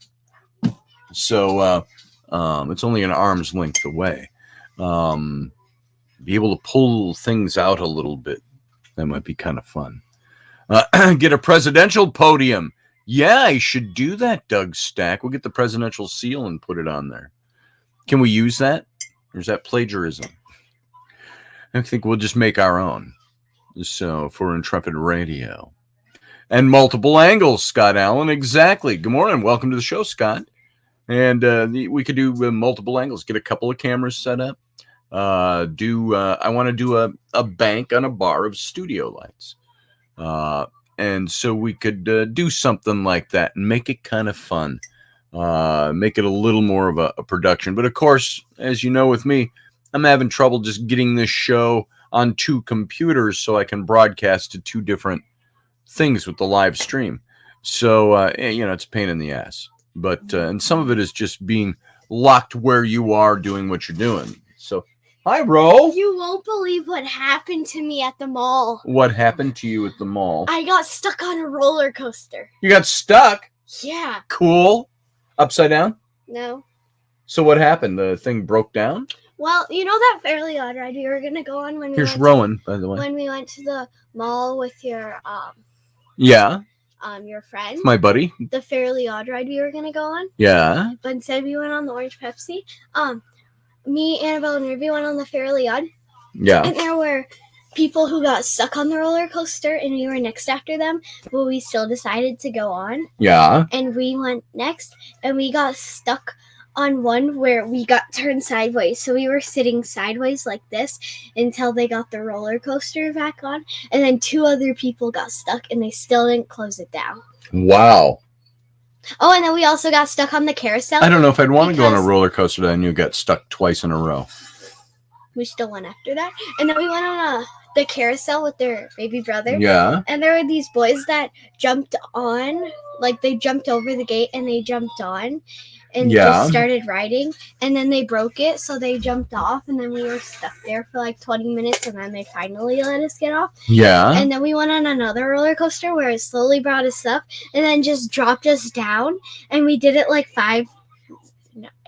So it's only an arm's length away. Be able to pull things out a little bit. That might be kind of fun. Get a presidential podium. Yeah, I should do that, Doug Stack. We'll get the presidential seal and put it on there. Can we use that? Or is that plagiarism? I think we'll just make our own. So for Intrepid Radio. And multiple angles, Scott Allen. Exactly. Good morning. Welcome to the show, Scott. And we could do multiple angles. Get a couple of cameras set up. I want to do a bank on a bar of studio lights. And so we could do something like that and make it kind of fun. Make it a little more of a production. But of course, as you know with me, I'm having trouble just getting this show on 2 computers so I can broadcast to 2 different things with the live stream. So, it's a pain in the ass. But and some of it is just being locked where you are doing what you're doing. So, hi, Ro. You won't believe what happened to me at the mall. What happened to you at the mall? I got stuck on a roller coaster. You got stuck? Yeah. Cool. Upside down? No. So what happened? The thing broke down? Well, you know that Fairly Odd ride we were going to go on when Here's Rowan, by the way. When we went to the mall with your your friend. My buddy. The Fairly Odd ride we were going to go on. Yeah. But instead we went on the Orange Pepsi. Me, Annabelle, and Ruby went on the Fairly Odd. Yeah. And there were people who got stuck on the roller coaster, and we were next after them, but we still decided to go on. Yeah. And we went next, and we got stuck on one where we got turned sideways. So we were sitting sideways like this until they got the roller coaster back on. And then 2 other people got stuck, and they still didn't close it down. Wow. Oh, and then we also got stuck on the carousel. I don't know if I'd want to go on a roller coaster that I knew got stuck twice in a row. We still went after that. And then we went on the carousel with their baby brother. Yeah. And there were these boys that jumped on. Like, they jumped over the gate and they jumped on. And just started riding. And then they broke it, so they jumped off. And then we were stuck there for like 20 minutes. And then they finally let us get off. Yeah. And then we went on another roller coaster where it slowly brought us up. And then just dropped us down. And we did it like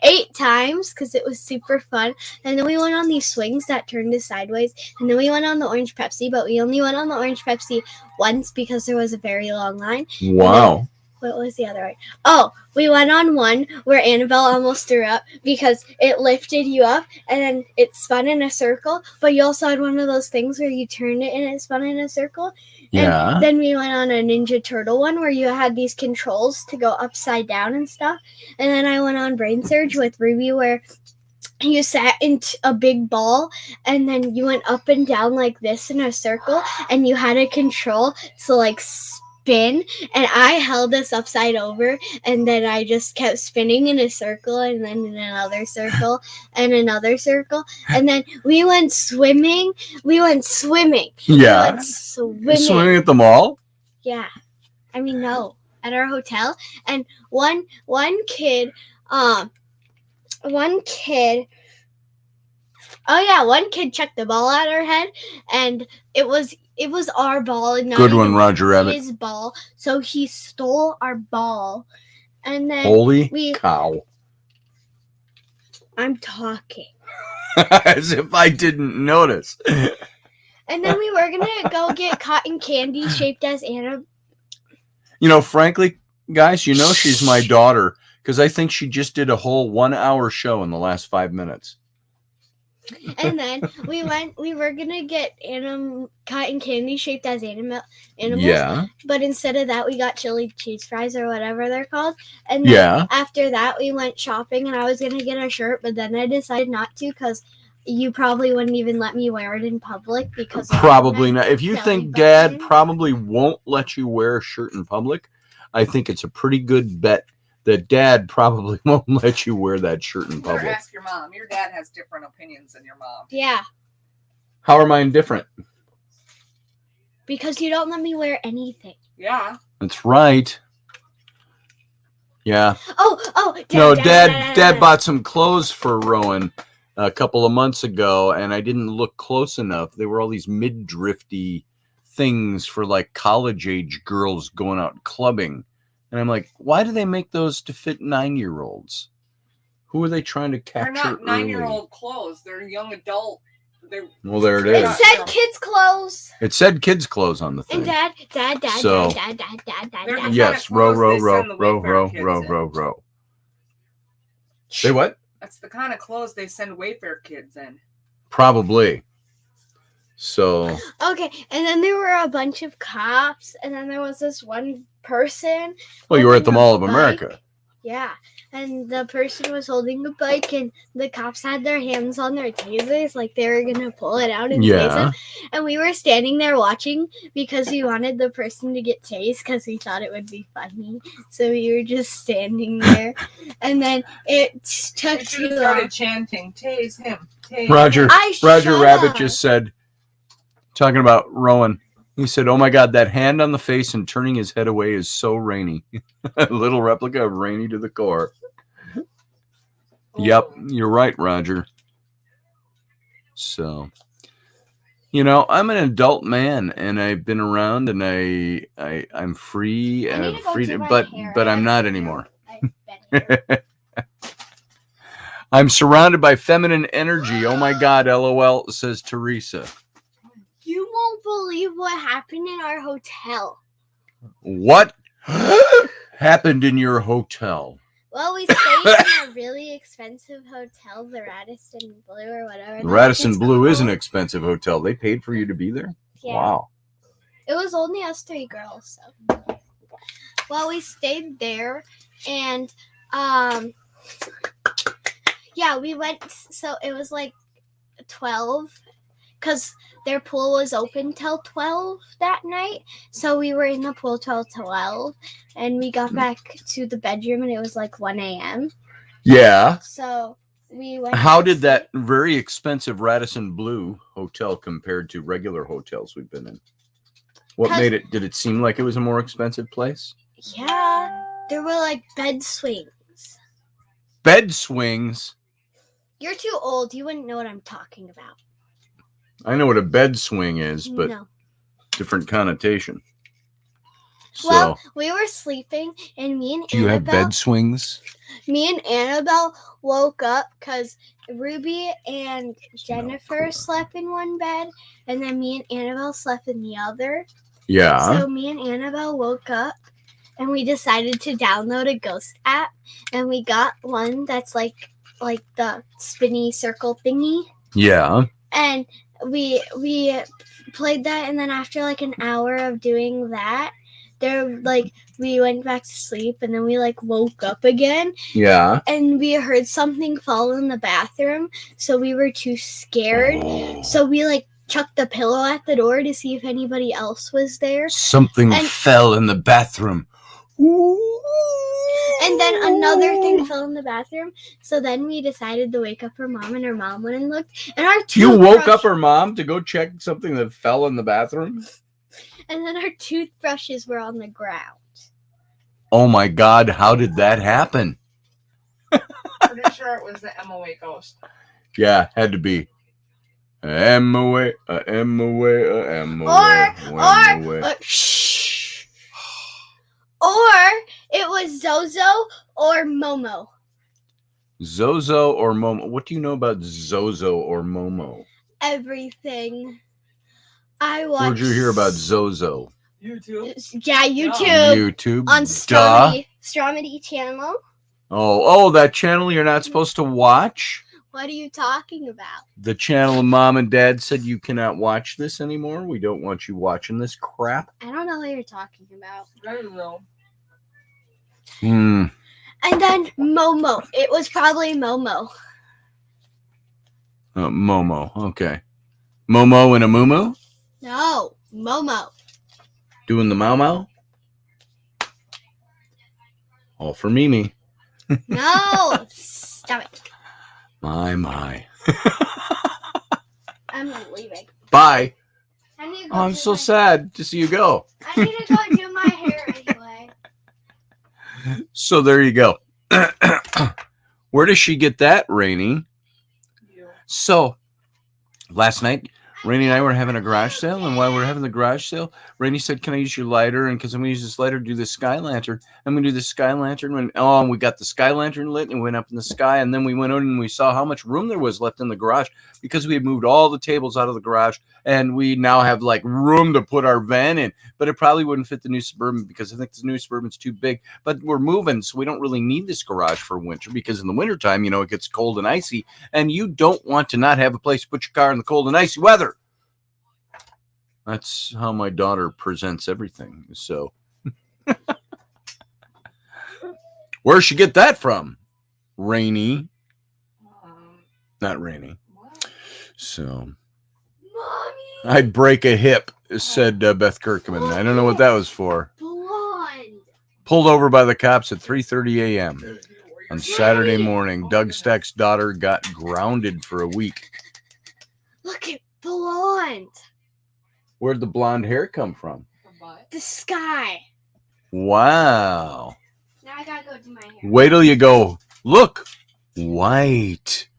8 times because it was super fun. And then we went on these swings that turned us sideways. And then we went on the Orange Pepsi. But we only went on the Orange Pepsi once because there was a very long line. Wow. What was the other one? Oh, we went on one where Annabelle almost threw up because it lifted you up and then it spun in a circle. But you also had one of those things where you turned it and it spun in a circle. Yeah. And then we went on a Ninja Turtle one where you had these controls to go upside down and stuff. And then I went on Brain Surge with Ruby where you sat in a big ball and then you went up and down like this in a circle and you had a control to like spin, and I held this upside over, and then I just kept spinning in a circle and then in another circle and another circle, and then we went swimming. Yeah. We went swimming Swimming at the mall? Yeah. I mean, no, at our hotel. And one kid chucked the ball at our head, and it was our ball and not Good one, Roger Rabbit. his ball. So he stole our ball. And then Holy cow. I'm talking. As if I didn't notice. And then we were gonna go get cotton candy shaped as Anna. You know, frankly, guys, you know she's my daughter because I think she just did a whole 1 hour show in the last 5 minutes. And then we were gonna get cotton candy shaped as animals. Yeah. But instead of that, we got chili cheese fries or whatever they're called. And then after that, we went shopping, and I was gonna get a shirt, but then I decided not to because you probably wouldn't even let me wear it in public because probably not. If you think Dad probably won't let you wear a shirt in public, I think it's a pretty good bet that Dad probably won't let you wear that shirt in public. Ask your mom. Your dad has different opinions than your mom. Yeah. How are mine different? Because you don't let me wear anything. Yeah. That's right. Yeah. Oh. Dad bought some clothes for Rowan a couple of months ago, and I didn't look close enough. They were all these midriffy things for like college age girls going out clubbing. And I'm like, why do they make those to fit 9-year-olds? Who are they trying to capture? They're not 9-year-old clothes. They're young adult. Well, there it is. It said kids' clothes. It said kids' clothes on the thing. And Dad. Yes, row. Say what? That's the kind of clothes they send Wayfair kids in. Probably. So. Okay, and then there were a bunch of cops, and then there was this one person. Well, you were at the Mall of America. Yeah, and the person was holding a bike, and the cops had their hands on their tasers, like they were gonna pull it out and tase him. And we were standing there watching because we wanted the person to get tased because we thought it would be funny. So we were just standing there, and then it took too long. Started chanting, "Tase him, tase Roger him." Rabbit just said, talking about Rowan. He said, "Oh my God, that hand on the face and turning his head away is so Rainy." A little replica of Rainy to the core. Yep, you're right, Roger. So, I'm an adult man, and I've been around, and I'm free, but I'm not anymore. I'm surrounded by feminine energy. Oh my God, LOL, says Teresa. You won't believe what happened in our hotel. What happened in your hotel? Well, we stayed in a really expensive hotel, the Radisson Blue or whatever. The Radisson Blue is an expensive hotel. They paid for you to be there? Yeah. Wow. It was only us 3 girls, so. Well, we stayed there, and we went. So it was like 12. Because their pool was open till 12 that night. So we were in the pool till 12. And we got back to the bedroom and it was like 1 a.m. Yeah. So we went. How did that very expensive Radisson Blue hotel compared to regular hotels we've been in? What made it? Did it seem like it was a more expensive place? Yeah. There were like bed swings. Bed swings? You're too old. You wouldn't know what I'm talking about. I know what a bed swing is, but different connotation. Well, we were sleeping, and me and Annabelle... Do you have bed swings? Me and Annabelle woke up because Ruby and Jennifer slept in one bed, and then me and Annabelle slept in the other. Yeah. So me and Annabelle woke up, and we decided to download a ghost app, and we got one that's like the spinny circle thingy. Yeah. And we played that, and then after like an hour of doing that, we went back to sleep, and then we woke up again. Yeah. And we heard something fall in the bathroom, so we were too scared. So we chucked the pillow at the door to see if anybody else was there. Something fell in the bathroom. And then another thing fell in the bathroom. So then we decided to wake up her mom, and her mom went and looked. And You woke up her mom to go check something that fell in the bathroom? And then our toothbrushes were on the ground. Oh my God, how did that happen? Pretty sure it was the MOA ghost. Yeah, had to be. MOA. Shh. Or it was Zozo or Momo. Zozo or Momo? What do you know about Zozo or Momo? Everything. I watched. Where'd you hear about Zozo? YouTube. Yeah, YouTube. YouTube. On Stromedy channel. Oh, that channel you're not supposed to watch? What are you talking about? The channel Mom and Dad said you cannot watch this anymore. We don't want you watching this crap. I don't know what you're talking about. I don't know. And then Momo. It was probably Momo. Momo. Okay. Momo and a Mumu? No, Momo. Doing the Mau Mau? All for Mimi. No, stop it. My. I'm leaving. Bye. I need to go I'm so sad to see you go. I need to go do my hair anyway. So there you go. Where does she get that, Rainy? So last night, Rainy and I were having a garage sale, and while we were having the garage sale, Rainy said, "Can I use your lighter?" And because I'm going to use this lighter to do the sky lantern, I'm going to do the sky lantern. And we got the sky lantern lit and went up in the sky, and then we went out and we saw how much room there was left in the garage because we had moved all the tables out of the garage, and we now have like room to put our van in. But it probably wouldn't fit the new Suburban because I think the new Suburban's too big. But we're moving, so we don't really need this garage for winter because in the wintertime, it gets cold and icy, and you don't want to not have a place to put your car in the cold and icy weather. That's how my daughter presents everything. So, where'd she get that from? Rainy. Not Rainy. So, Mommy. I'd break a hip, said Beth Kirkman. I don't know what that was for. Blonde. Pulled over by the cops at 3:30 a.m. on Saturday morning. Doug Stack's daughter got grounded for a week. Look at blonde. Where'd the blonde hair come from? The sky. Wow. Now I gotta go do my hair. Wait till you go, look, white.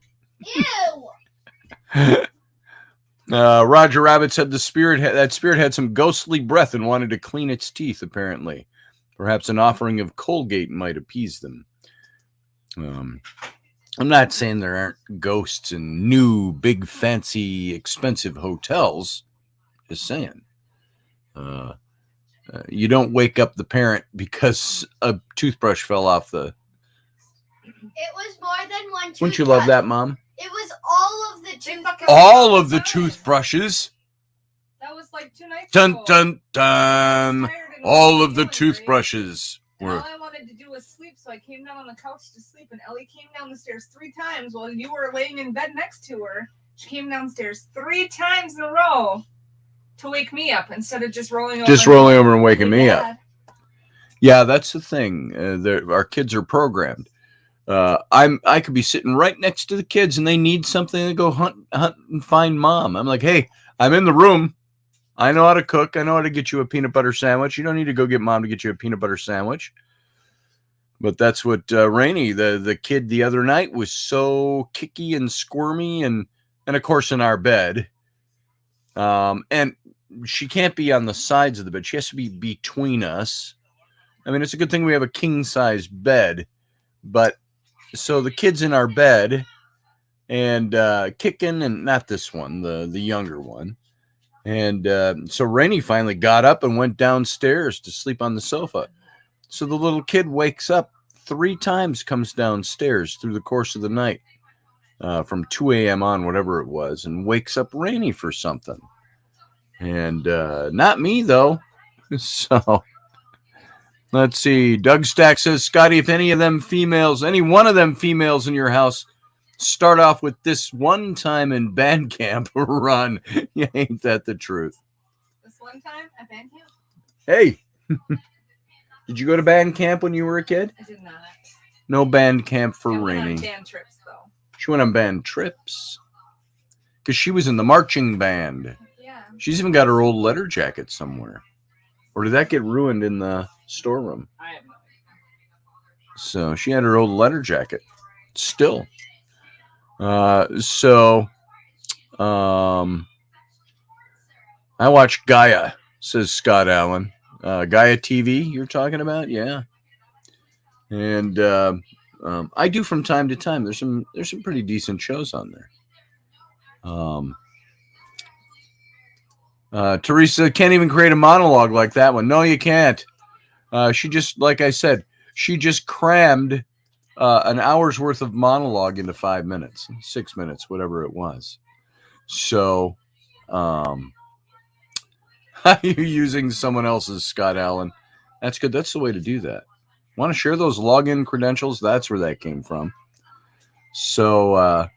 Ew. Roger Rabbit said that spirit had some ghostly breath and wanted to clean its teeth, apparently. Perhaps an offering of Colgate might appease them. I'm not saying there aren't ghosts in new, big, fancy, expensive hotels. Just saying. You don't wake up the parent because a toothbrush fell off the... It was more than one toothbrush. Wouldn't you love that, Mom? It was all of the toothbrushes. All of the toothbrushes. That was like 2 nights Dun, ago. dun, dun. All of the toothbrushes And were... all I wanted to do was sleep, so I came down on the couch to sleep, and Ellie came down the stairs 3 times while you were laying in bed next to her. She came downstairs 3 times in a row to wake me up instead of just rolling over. Just rolling over and waking me up. Yeah, that's the thing. Our kids are programmed. I could be sitting right next to the kids, and they need something to go hunt and find Mom. I'm like, hey, I'm in the room. I know how to cook. I know how to get you a peanut butter sandwich. You don't need to go get Mom to get you a peanut butter sandwich. But that's what Rainy, the kid the other night, was so kicky and squirmy, and of course in our bed. And she can't be on the sides of the bed. She has to be between us. I mean, it's a good thing we have a king-size bed. But so the kid's in our bed and kicking, and not this one, the younger one. And so Rainy finally got up and went downstairs to sleep on the sofa. So the little kid wakes up 3 times, comes downstairs through the course of the night from 2 a.m. on, whatever it was, and wakes up Rainy for something. And not me, though. So let's see. Doug Stack says, Scotty, if any one of them females in your house start off with this one time in band camp run, ain't that the truth? This one time at band camp? Hey, did you go to band camp when you were a kid? I did not. No band camp for I went on Rainy. band trips, though. She went on band trips because she was in the marching band. Yeah. She's even got her old letter jacket somewhere. Or did that get ruined in the storeroom? I have no idea. So she had her old letter jacket still. I watched Gaia, says Scott Allen. Gaia TV you're talking about? Yeah. And I do from time to time. There's some pretty decent shows on there. Teresa can't even create a monologue like that one. No, you can't. She just, like I said, she just crammed an hour's worth of monologue into 5 minutes, 6 minutes, whatever it was. So, you're using someone else's, Scott Allen. That's good. That's the way to do that. Want to share those login credentials? That's where that came from. So,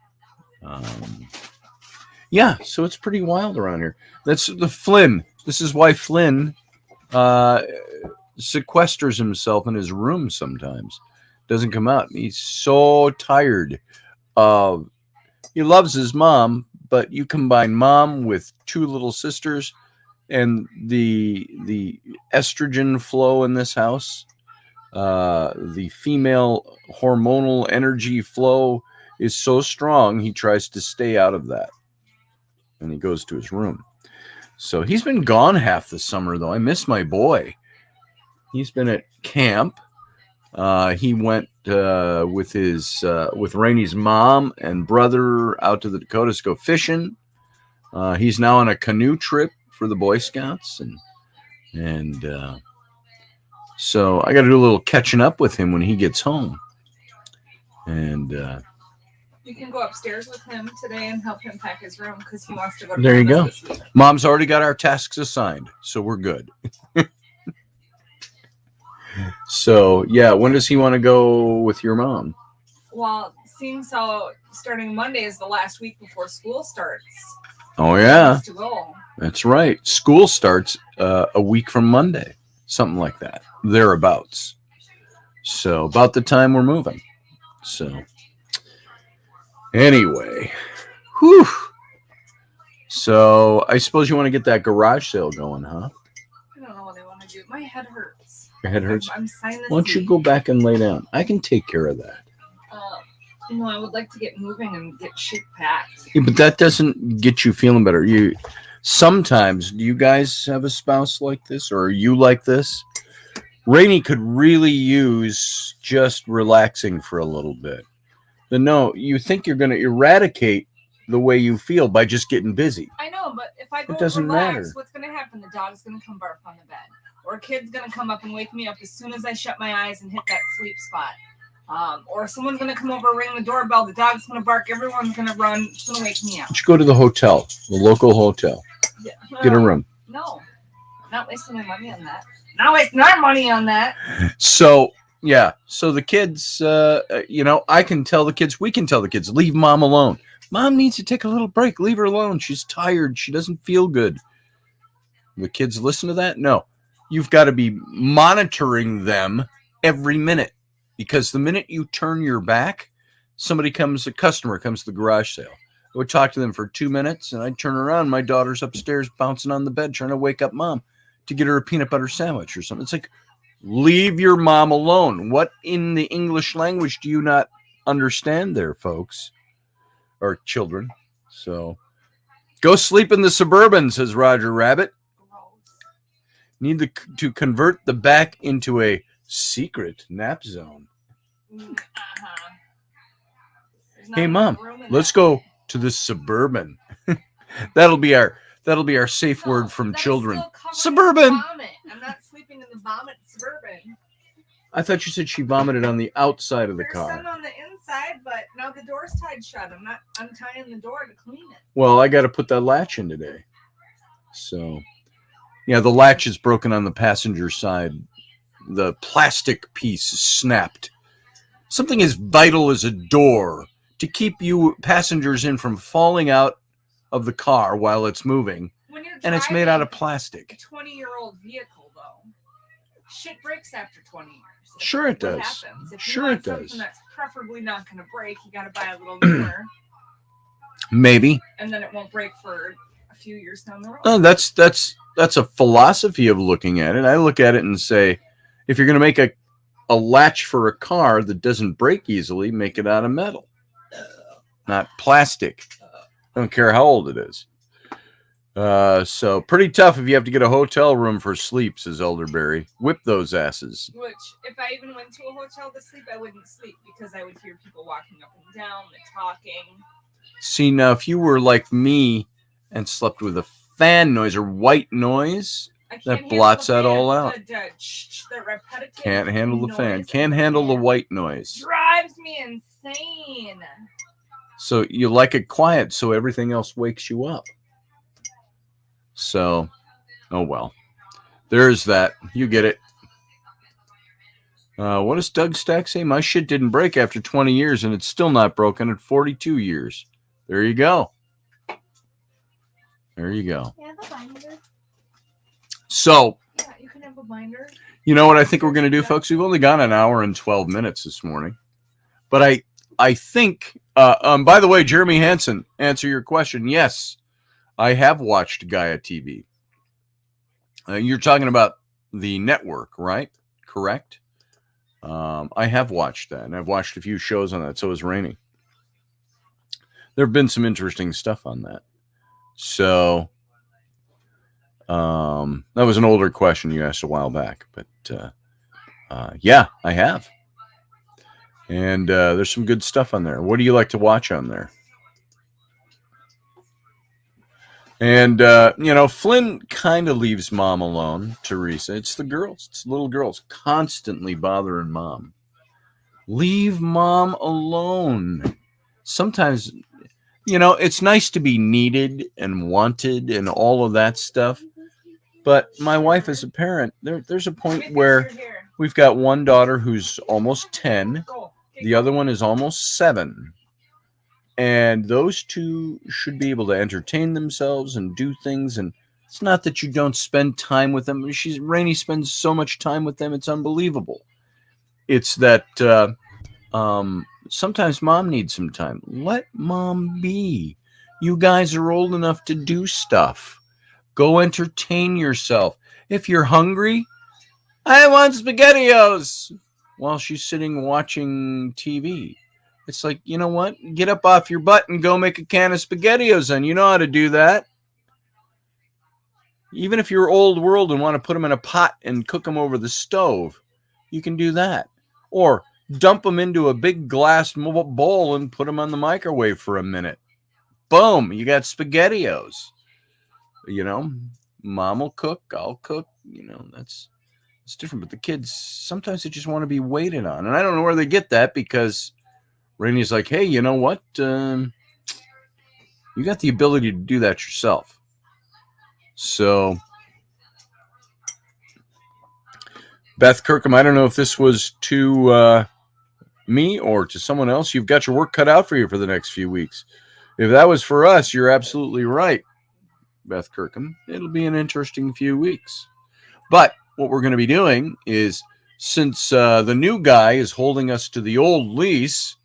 yeah, so it's pretty wild around here. That's the Flynn. This is why Flynn sequesters himself in his room sometimes. Doesn't come out. He's so tired of. He loves his mom, but you combine mom with 2 little sisters, and the estrogen flow in this house, the female hormonal energy flow is so strong. He tries to stay out of that, and he goes to his room. So he's been gone half the summer, though. I miss my boy. He's been at camp. He went with Rainey's mom and brother out to the Dakotas to go fishing. He's now on a canoe trip for the Boy Scouts, and so I got to do a little catching up with him when he gets home. And you can go upstairs with him today and help him pack his room because he wants to go to there you go. this week. Mom's already got our tasks assigned, so we're good. So, yeah, when does he want to go with your mom? Well, seeing so starting Monday is the last week before school starts. Oh, yeah. He wants to go. That's right. School starts a week from Monday, something like that, thereabouts. So, about the time we're moving. So, anyway. Whew. So, I suppose you want to get that garage sale going, huh? I don't know what I want to do. My head hurts. Your head hurts? I'm sinus. Why don't you go back and lay down? I can take care of that. No, I would like to get moving and get shit packed. Yeah, but that doesn't get you feeling better. Sometimes, do you guys have a spouse like this, or are you like this? Rainey could really use just relaxing for a little bit. But no, you think you're going to eradicate the way you feel by just getting busy. I know, but if I go It doesn't relax, matter. what's going to happen? The dog's going to come bark on the bed. Or a kid's going to come up and wake me up as soon as I shut my eyes and hit that sleep spot. Or someone's going to come over, ring the doorbell. The dog's going to bark. Everyone's going to run. It's going to wake me up. You should go to the hotel, the local hotel. Yeah. Get a room. No. Not wasting my money on that. Not wasting our money on that. So, yeah. So the kids, I can tell the kids, we can tell the kids, leave mom alone. Mom needs to take a little break. Leave her alone. She's tired. She doesn't feel good. The kids listen to that? No. You've got to be monitoring them every minute, because the minute you turn your back, a customer comes to the garage sale. I would talk to them for 2 minutes, and I'd turn around. My daughter's upstairs bouncing on the bed trying to wake up mom to get her a peanut butter sandwich or something. It's like, leave your mom alone. What in the English language do you not understand there, folks? Or children. So, go sleep in the Suburban, says Roger Rabbit. Need to convert the back into a secret nap zone. Hey, Mom, let's go to the Suburban. That'll be our safe word from children. Suburban. I'm not sleeping in the vomit Suburban. I thought you said she vomited on the outside of the There's car. some on the inside, but now the door's tied shut. I'm not untying the door to clean it. Well, I got to put that latch in today. So, yeah, the latch is broken on the passenger side. The plastic piece is snapped. Something as vital as a door to keep you passengers in from falling out of the car while it's moving. And it's made out of plastic. A 20-year-old vehicle, though. Shit breaks after 20 years. Sure it does. Sure it does. Something that's preferably not going to break, you got to buy a little newer. Maybe. And then it won't break for a few years down the road. Oh, that's a philosophy of looking at it. I look at it and say, if you're going to make a latch for a car that doesn't break easily, make it out of metal, not plastic. I don't care how old it is. So pretty tough if you have to get a hotel room for sleep, says Elderberry. Whip those asses. Which, if I even went to a hotel to sleep, I wouldn't sleep because I would hear people walking up and down, they're talking. See, now, if you were like me and slept with a fan noise or white noise, that blots that all out. The repetitive Can't handle the fan. Can't handle the white noise. Drives me insane. So you like it quiet so everything else wakes you up. So, oh well. There's that. You get it. What does Doug Stack say? My shit didn't break after 20 years and it's still not broken at 42 years. There you go. There you go. You have a binder? So, yeah, you can have a binder. You know what I think we're going to do, folks? We've only gone an hour and 12 minutes this morning. But I think, by the way, Jeremy Hansen, answer your question. Yes, I have watched Gaia TV. You're talking about the network, right? Correct? I have watched that, and I've watched a few shows on that. So has Raini. There have been some interesting stuff on that. So, that was an older question you asked a while back. But, yeah, I have. And there's some good stuff on there. What do you like to watch on there? And, Flynn kind of leaves mom alone, Teresa. It's the girls. It's little girls constantly bothering mom. Leave mom alone. Sometimes, it's nice to be needed and wanted and all of that stuff. But my wife as a parent, there's a point where we've got one daughter who's almost 10. The other one is almost 7. And those two should be able to entertain themselves and do things. And it's not that you don't spend time with them. Rainey spends so much time with them. It's unbelievable. It's that sometimes mom needs some time. Let mom be. You guys are old enough to do stuff. Go entertain yourself. If you're hungry, I want SpaghettiOs while she's sitting watching TV. It's like, you know what? Get up off your butt and go make a can of SpaghettiOs, and you know how to do that. Even if you're old world and want to put them in a pot and cook them over the stove, you can do that. Or dump them into a big glass bowl and put them on the microwave for a minute. Boom, you got SpaghettiOs. Mom will cook, I'll cook. It's different. But the kids, sometimes they just want to be waited on. And I don't know where they get that, because Rainey's like, hey, you know what? You got the ability to do that yourself. So, Beth Kirkham, I don't know if this was to me or to someone else. You've got your work cut out for you for the next few weeks. If that was for us, you're absolutely right, Beth Kirkham. It'll be an interesting few weeks. But what we're going to be doing is, since the new guy is holding us to the old lease,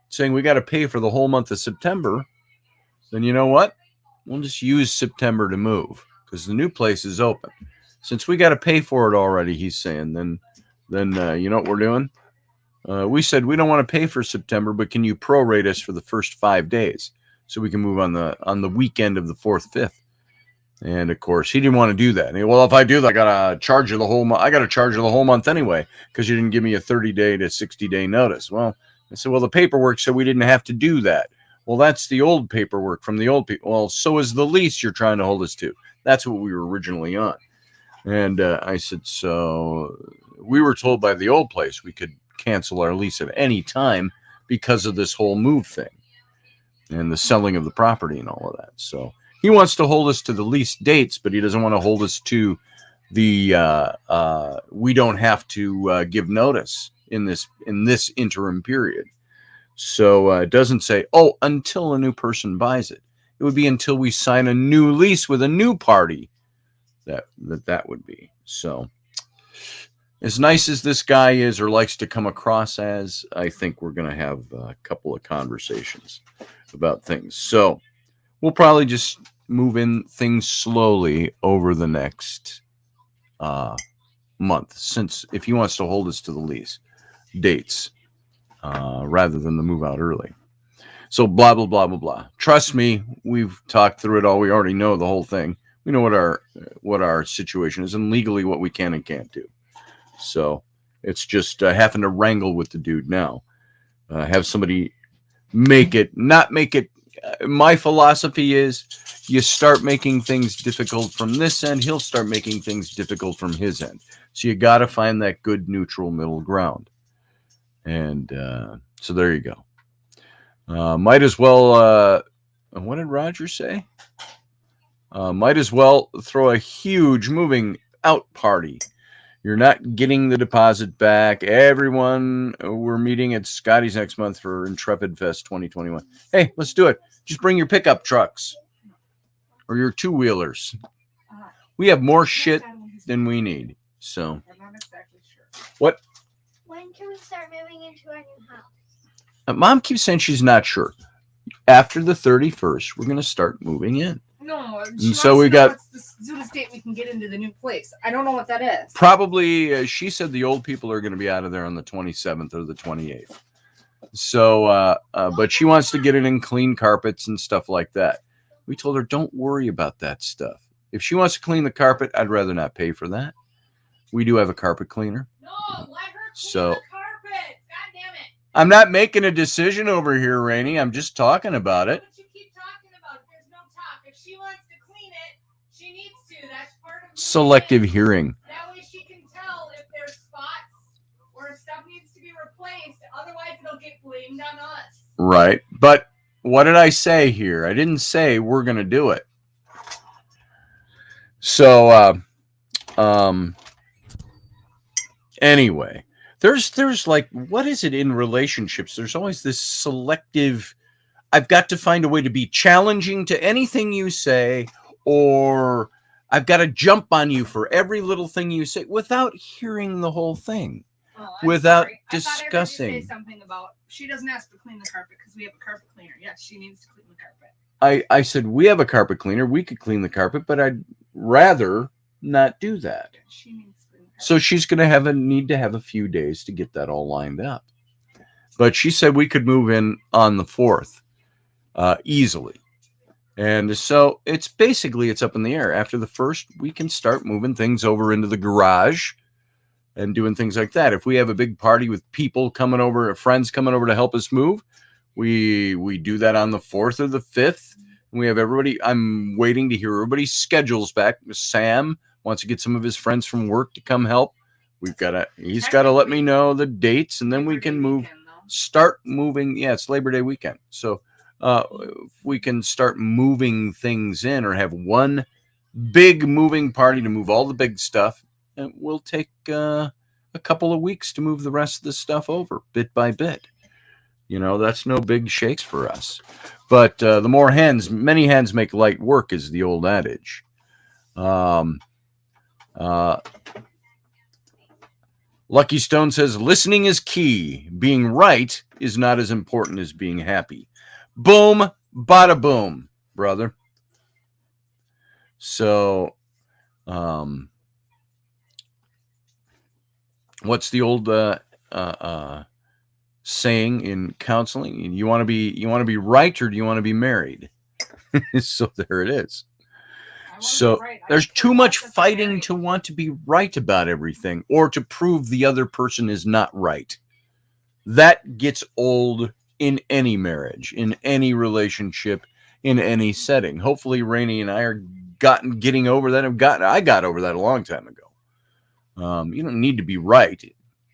saying we got to pay for the whole month of September, then you know what? We'll just use September to move, because the new place is open. Since we got to pay for it already, he's saying, then you know what we're doing? We said we don't want to pay for September, but can you prorate us for the first 5 days so we can move on the weekend of the 4th, 5th? And of course, he didn't want to do that. And well, if I do that, I gotta charge you the whole month. I gotta charge you the whole month anyway, because you didn't give me a 30-day to 60-day notice. Well, I said, well, the paperwork said we didn't have to do that. Well, that's the old paperwork from the old people. Well, so is the lease you're trying to hold us to. That's what we were originally on. And I said, so we were told by the old place we could cancel our lease at any time because of this whole move thing and the selling of the property and all of that. So he wants to hold us to the lease dates, but he doesn't want to hold us to the we don't have to give notice in this interim period. So it doesn't say, oh, until a new person buys it. It would be until we sign a new lease with a new party that would be. So as nice as this guy is, or likes to come across as, I think we're going to have a couple of conversations about things. So we'll probably just move in things slowly over the next month, since if he wants to hold us to the lease dates rather than the move out early. So blah, blah, blah, blah, blah. Trust me, we've talked through it all. We already know the whole thing. We know what our situation is and legally what we can and can't do. So it's just having to wrangle with the dude now. Have somebody not make it. My philosophy is you start making things difficult from this end, he'll start making things difficult from his end. So you got to find that good neutral middle ground. And so there you go. Might as well, what did Roger say? Might as well throw a huge moving out party. You're not getting the deposit back. Everyone, we're meeting at Scotty's next month for Intrepid Fest 2021. Hey, let's do it. Just bring your pickup trucks or your two-wheelers. We have more shit than we need. So, I'm not exactly sure. What? When can we start moving into our new house? Mom keeps saying she's not sure. After the 31st, we're going to start moving in. No, so we got what's the soonest date we can get into the new place. I don't know what that is. Probably, she said the old people are going to be out of there on the 27th or the 28th. So, but she wants to get it in clean carpets and stuff like that. We told her, don't worry about that stuff. If she wants to clean the carpet, I'd rather not pay for that. We do have a carpet cleaner. No, let her clean the carpet. God damn it. I'm not making a decision over here, Rainey. I'm just talking about it. What you keep talking about? There's no talk. If she wants to clean it, she needs to. That's part of Selective hearing. That way she can tell if there's spots or if stuff needs to be replaced. Otherwise, it'll get blamed on us. Right. But what did I say here? I didn't say we're going to do it. So, anyway, there's like, what is it in relationships? There's always this selective, I've got to find a way to be challenging to anything you say, or I've got to jump on you for every little thing you say without hearing the whole thing, without discussing. I thought I heard you say something about she doesn't ask to clean the carpet because we have a carpet cleaner. Yes, she needs to clean the carpet. I said, we have a carpet cleaner. We could clean the carpet, but I'd rather not do that. She needs to clean the carpet. So she's going to need to have a few days to get that all lined up. But she said we could move in on the 4th easily. And so it's up in the air. After the 1st, we can start moving things over into the garage and doing things like that. If we have a big party with people coming over, friends coming over to help us move, we do that on the 4th or the 5th. We have everybody. I'm waiting to hear everybody's schedules back. Sam wants to get some of his friends from work to come help. He's got to let me know the dates, and then we can move. Start moving. Yeah, it's Labor Day weekend. So we can start moving things in, or have one big moving party to move all the big stuff. And we'll take a couple of weeks to move the rest of the stuff over bit by bit. You know, that's no big shakes for us. But the more hands, many hands make light work is the old adage. Lucky Stone says, listening is key. Being right is not as important as being happy. Boom, bada boom, brother. So, what's the old saying in counseling? You want to be right, or do you want to be married? So there it is. So there's too much fighting to want to be right about everything, or to prove the other person is not right. That gets old in any marriage, in any relationship, in any setting. Hopefully Rainey and I are getting over that. I got over that a long time ago. You don't need to be right.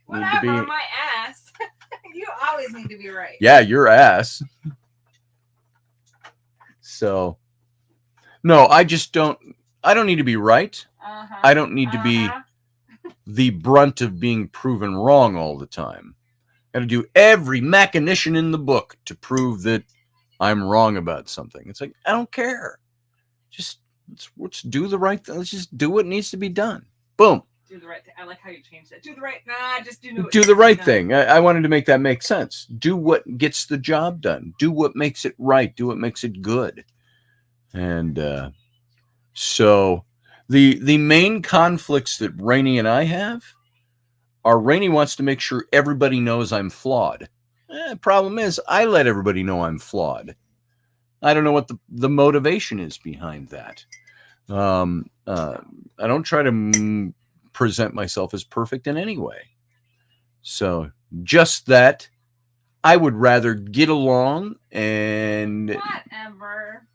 Whatever, my ass. You always need to be right. Yeah, your ass. So, no, I don't need to be right. I don't need to be the brunt of being proven wrong all the time. Got to do every machinition in the book to prove that I'm wrong about something. It's like, I don't care. Just let's do the right thing. Let's just do what needs to be done. Boom. Do the right thing. I like how you changed that. Just do the right thing. I wanted to make that make sense. Do what gets the job done. Do what makes it right. Do what makes it good. And so the main conflicts that Rainey and I have are Rainey wants to make sure everybody knows I'm flawed. Problem is, I let everybody know I'm flawed. I don't know what the motivation is behind that. I don't try to present myself as perfect in any way. So just that I would rather get along and... Whatever.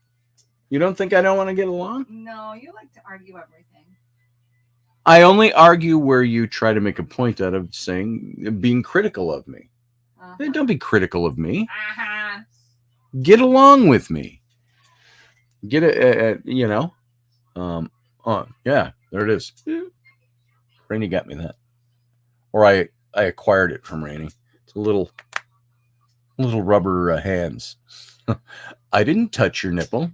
You don't think I don't want to get along? No, you like to argue everything. I only argue where you try to make a point out of being critical of me. Don't be critical of me. Get along with me. Get it, oh, yeah, there it is. Rainy got me that. Or I acquired it from Rainy. It's a little rubber hands. I didn't touch your nipple.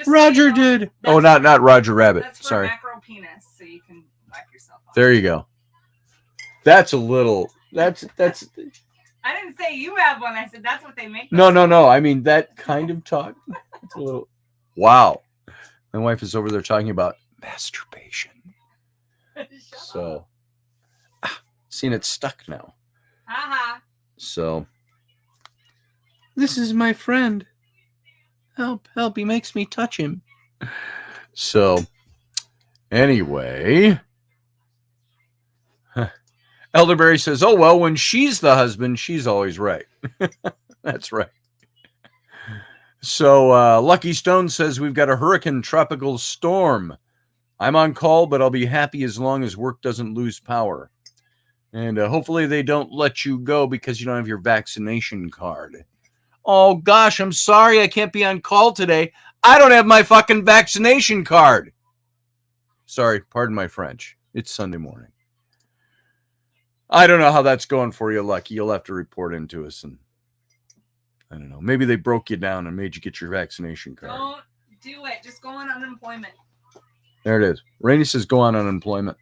Roger did. Oh, not Roger Rabbit. That's for Sorry. macro penis, so you can whack yourself off. There you go. That's a little. That's. I didn't say you have one. I said that's what they make. No. I mean that kind of talk. It's a little. Wow. My wife is over there talking about masturbation. So, seeing it stuck now. So, this is my friend. Help, he makes me touch him. So, anyway, Elderberry says, oh, well, when she's the husband, she's always right. That's right. So, Lucky Stone says, we've got a hurricane tropical storm. I'm on call, but I'll be happy as long as work doesn't lose power. And hopefully they don't let you go because you don't have your vaccination card. Oh, gosh, I'm sorry I can't be on call today. I don't have my fucking vaccination card. Sorry, pardon my French. It's Sunday morning. I don't know how that's going for you, Lucky. You'll have to report into us. And I don't know. Maybe they broke you down and made you get your vaccination card. Don't do it. Just go on unemployment. There it is. Rainey says go on unemployment.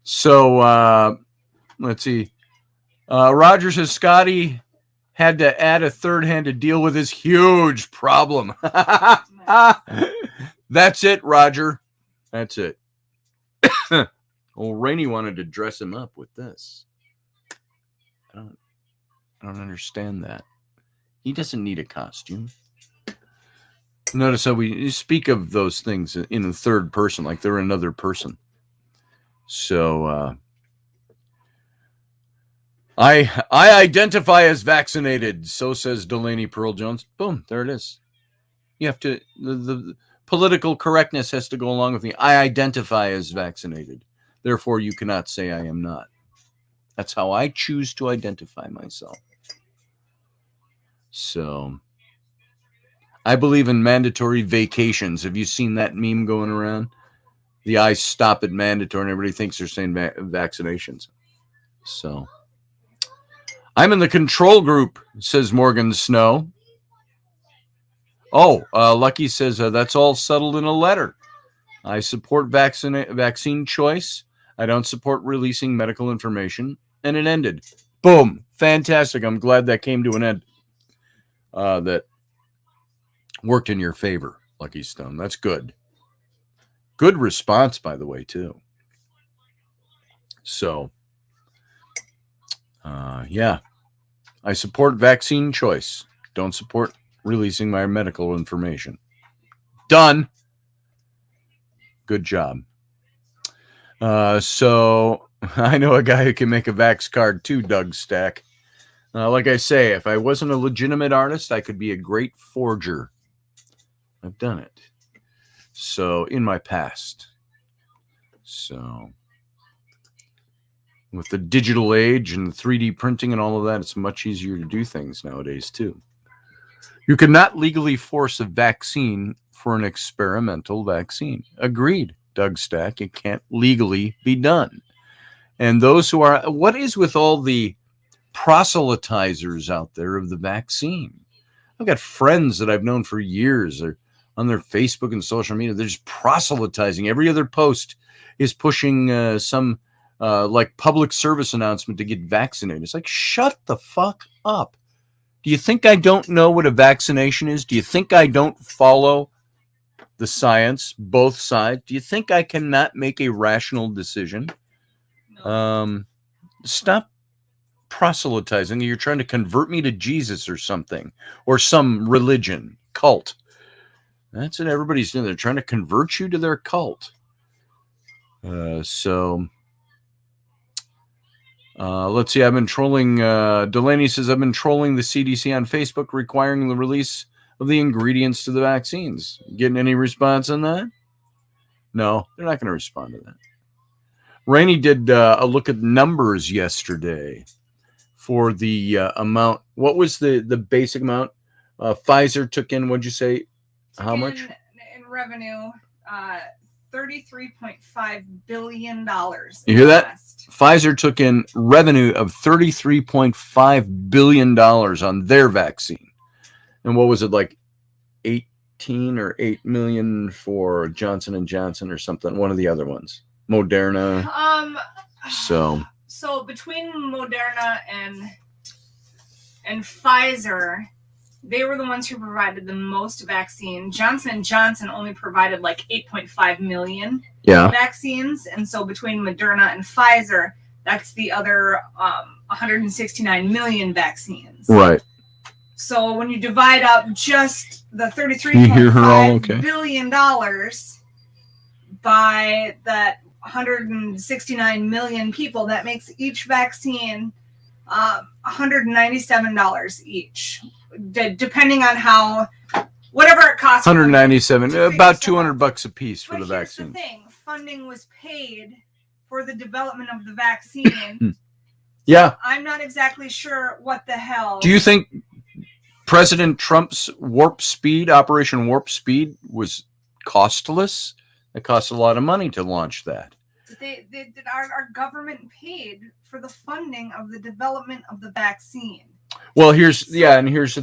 So, let's see. Roger says Scotty had to add a third hand to deal with his huge problem. That's it, Roger. That's it. Well, Rainey wanted to dress him up with this. I don't understand that. He doesn't need a costume. Notice how we speak of those things in the third person, like they're another person. So, I identify as vaccinated. So says Delaney Pearl Jones. Boom, there it is. You have to, the political correctness has to go along with me. I identify as vaccinated. Therefore, you cannot say I am not. That's how I choose to identify myself. So, I believe in mandatory vacations. Have you seen that meme going around? The eyes stop at mandatory and everybody thinks they're saying vaccinations. So, I'm in the control group, says Morgan Snow. Oh, Lucky says that's all settled in a letter. I support vaccine choice. I don't support releasing medical information. And it ended. Boom. Fantastic. I'm glad that came to an end. That worked in your favor, Lucky Stone. That's good. Good response, by the way, too. So, yeah. I support vaccine choice. Don't support releasing my medical information. Done. Good job. So, I know a guy who can make a Vax card too, Doug Stack. Like I say, if I wasn't a legitimate artist, I could be a great forger. I've done it. So, in my past. So, with the digital age and 3D printing and all of that, it's much easier to do things nowadays, too. You cannot legally force a vaccine for an experimental vaccine. Agreed, Doug Stack. It can't legally be done. And those who are, what is with all the proselytizers out there of the vaccine? I've got friends that I've known for years. They're on their Facebook and social media. They're just proselytizing. Every other post is pushing some like public service announcement to get vaccinated. It's like, shut the fuck up. Do you think I don't know what a vaccination is? Do you think I don't follow the science, both sides? Do you think I cannot make a rational decision? No. Stop proselytizing. You're trying to convert me to Jesus or something, or some religion, cult. That's what everybody's doing. They're trying to convert you to their cult. Let's see. I've been trolling. Delaney says, I've been trolling the CDC on Facebook requiring the release of the ingredients to the vaccines. Getting any response on that? No, they're not going to respond to that. Rainey did a look at numbers yesterday for the amount. What was the basic amount? Pfizer took in, what'd you say? How much? In revenue, $33.5 billion. You hear that? Pfizer took in revenue of $33.5 billion on their vaccine. And what was it, like 18 or 8 million for Johnson & Johnson or something? One of the other ones. Moderna. So between Moderna and Pfizer, they were the ones who provided the most vaccine. Johnson & Johnson only provided like 8.5 million vaccines. And so between Moderna and Pfizer, that's the other 169 million vaccines. Right. So when you divide up just the $33.5 billion by that 169 million people, that makes each vaccine $197 each. Depending on whatever it costs. 197, about $200 a piece for the vaccine. Here's the thing: funding was paid for the development of the vaccine. Yeah, so I'm not exactly sure what the hell. Do you think President Trump's Operation Warp Speed, was costless? It cost a lot of money to launch that. Our government paid for the funding of the development of the vaccine. Well, here's the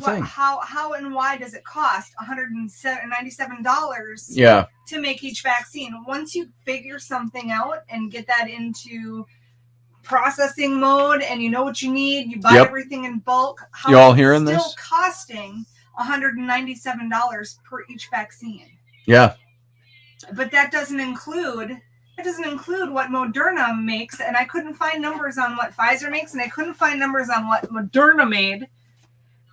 thing. How and why does it cost $197 to make each vaccine? Once you figure something out and get that into processing mode and you know what you need, you buy everything in bulk. You all hearing this? Still costing $197 per each vaccine. Yeah. But that doesn't include what Moderna makes, and I couldn't find numbers on what Pfizer makes, and I couldn't find numbers on what Moderna made.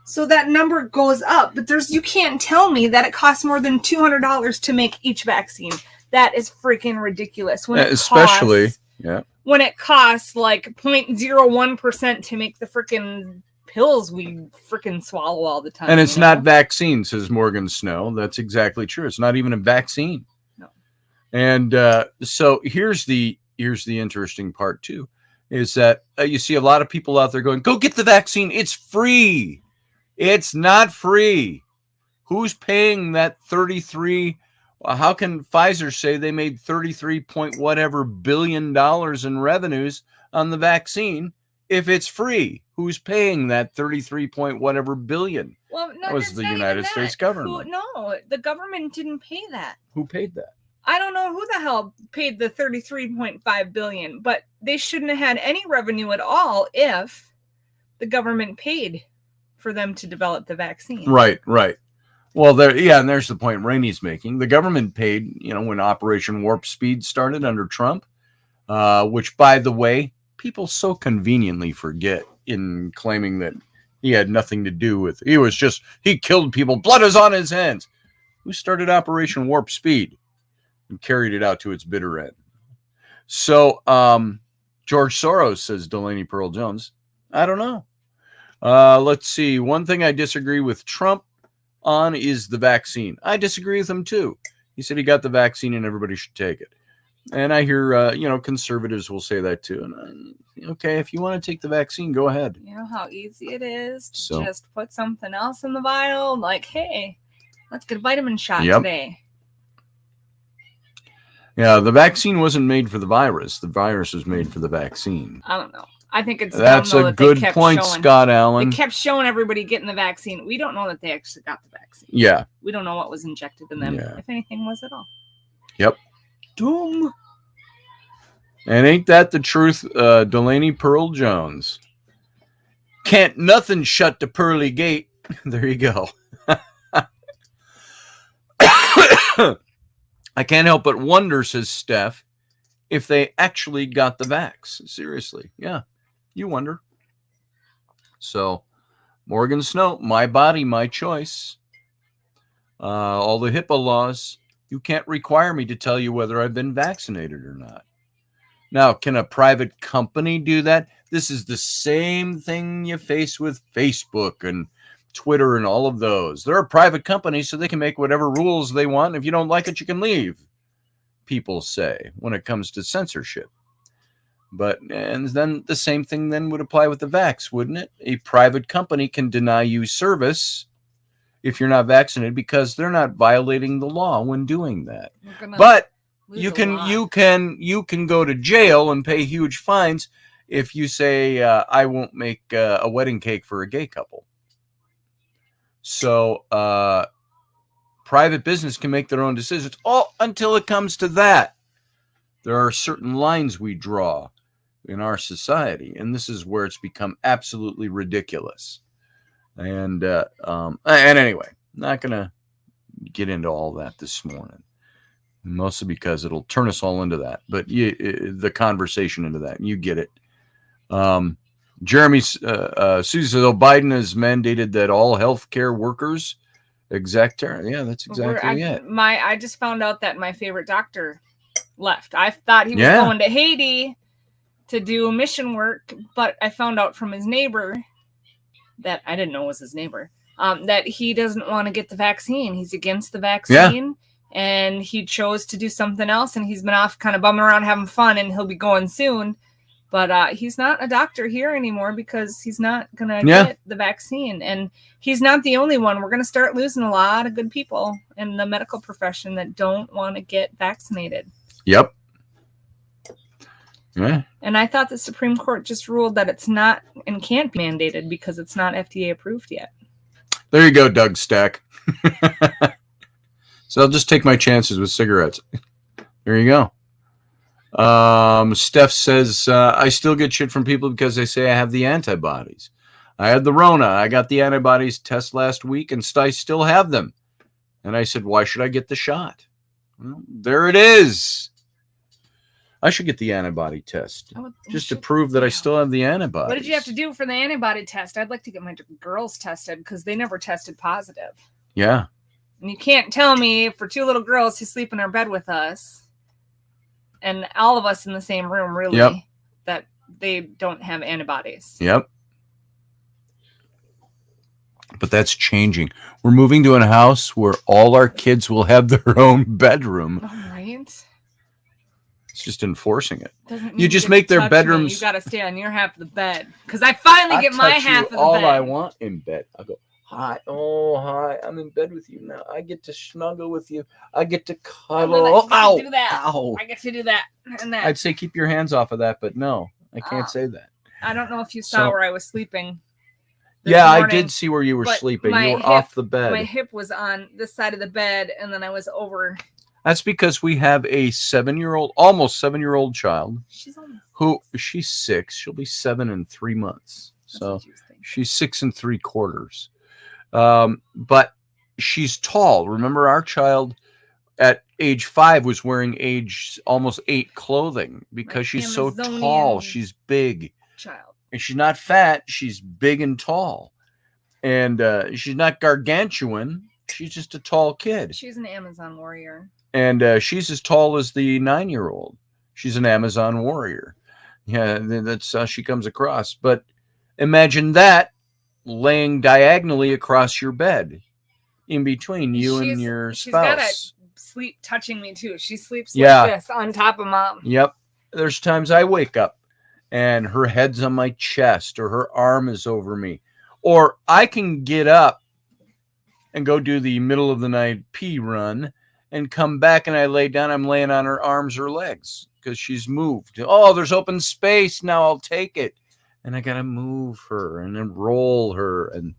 So that number goes up, but you can't tell me that it costs more than $200 to make each vaccine. That is freaking ridiculous. When it costs like 0.01% to make the freaking pills we freaking swallow all the time. And it's not vaccine, says Morgan Snow. That's exactly true. It's not even a vaccine. And so here's the interesting part too, is that you see a lot of people out there going, go get the vaccine. It's free. It's not free. Who's paying that 33? How can Pfizer say they made 33 point whatever billion dollars in revenues on the vaccine if it's free? Who's paying that 33 point whatever billion? Well, no, that was the United States government. No, the government didn't pay that. Who paid that? I don't know who the hell paid the $33.5 billion, but they shouldn't have had any revenue at all if the government paid for them to develop the vaccine. Right. Well, and there's the point Rainey's making. The government paid, when Operation Warp Speed started under Trump, which, by the way, people so conveniently forget in claiming that he had nothing to do with. He killed people. Blood is on his hands. Who started Operation Warp Speed? And carried it out to its bitter end. So, George Soros, says Delaney Pearl Jones. I don't know. Let's see. One thing I disagree with Trump on is the vaccine. I disagree with him too. He said he got the vaccine and everybody should take it. And I hear, conservatives will say that too. And okay, if you want to take the vaccine, go ahead. You know how easy it is to just put something else in the vial? Like, hey, let's get a vitamin shot today. Yeah, the vaccine wasn't made for the virus. The virus was made for the vaccine. I don't know. I think it's that's a good point, Scott Allen. They kept showing everybody getting the vaccine. We don't know that they actually got the vaccine. Yeah. We don't know what was injected in them, if anything was at all. Yep. Doom. And ain't that the truth, Delaney Pearl Jones? Can't nothing shut the pearly gate. There you go. I can't help but wonder, says Steph, if they actually got the vax. Seriously. Yeah. You wonder. So Morgan Snow, my body, my choice. All the HIPAA laws, you can't require me to tell you whether I've been vaccinated or not. Now, can a private company do that? This is the same thing you face with Facebook and Twitter and all of those. They're a private company, so they can make whatever rules they want. If you don't like it, you can leave, people say, when it comes to censorship. And then the same thing then would apply with the vax, wouldn't it? A private company can deny you service if you're not vaccinated because they're not violating the law when doing that. But you can go to jail and pay huge fines if you say I won't make a wedding cake for a gay couple. So private business can make their own decisions. Until it comes to that, there are certain lines we draw in our society, and this is where it's become absolutely ridiculous. And anyway, not gonna get into all that this morning, mostly because it'll turn us all into that. But the conversation into that, you get it. Jeremy Susie says, Biden has mandated that all healthcare workers yeah, that's exactly it. I just found out that my favorite doctor left. I thought he was going to Haiti to do mission work, but I found out from his neighbor that I didn't know was his neighbor, that he doesn't want to get the vaccine. He's against the vaccine, and he chose to do something else, and he's been off kind of bumming around having fun, and he'll be going soon. But he's not a doctor here anymore because he's not going to get the vaccine. And he's not the only one. We're going to start losing a lot of good people in the medical profession that don't want to get vaccinated. Yep. Yeah. And I thought the Supreme Court just ruled that it's not and can't be mandated because it's not FDA approved yet. There you go, Doug Stack. So I'll just take my chances with cigarettes. There you go. Steph says, I still get shit from people because they say I have the antibodies. I had the Rona. I got the antibodies test last week and I still have them. And I said, why should I get the shot? Well, there it is. I should get the antibody test just to prove that I still have the antibodies. What did you have to do for the antibody test? I'd like to get my girls tested because they never tested positive. Yeah. And you can't tell me for two little girls who sleep in our bed with us and all of us in the same room, really, that they don't have antibodies. Yep. But that's changing. We're moving to a house where all our kids will have their own bedroom. All right. It's just enforcing it. You just make their bedrooms. You got to stay on your half of the bed because I finally get my half of the bed. All I want in bed. I go, hi. Oh, hi. I'm in bed with you now. I get to snuggle with you. I get to cuddle. Ow. Do that. Ow. I get to do that and that. I'd say keep your hands off of that, but no, I can't say that. I don't know if you saw where I was sleeping. Yeah, morning, I did see where you were sleeping. You were off the bed. My hip was on this side of the bed, and then I was over. That's because we have a 7-year-old, almost 7-year-old child. She's 6. She'll be 7 in 3 months. So she's 6 3/4. But she's tall. Remember, our child at age 5 was wearing almost 8 clothing because she's so tall. She's big. Child. And she's not fat. She's big and tall. And she's not gargantuan. She's just a tall kid. She's an Amazon warrior. And she's as tall as the 9-year-old. She's an Amazon warrior. Yeah, that's how she comes across. But imagine that laying diagonally across your bed in between you and your spouse. She's got to sleep touching me, too. She sleeps like this on top of Mom. Yep. There's times I wake up and her head's on my chest or her arm is over me. Or I can get up and go do the middle of the night pee run and come back and I lay down. I'm laying on her arms or legs because she's moved. Oh, there's open space. Now I'll take it. And I got to move her and then roll her. And,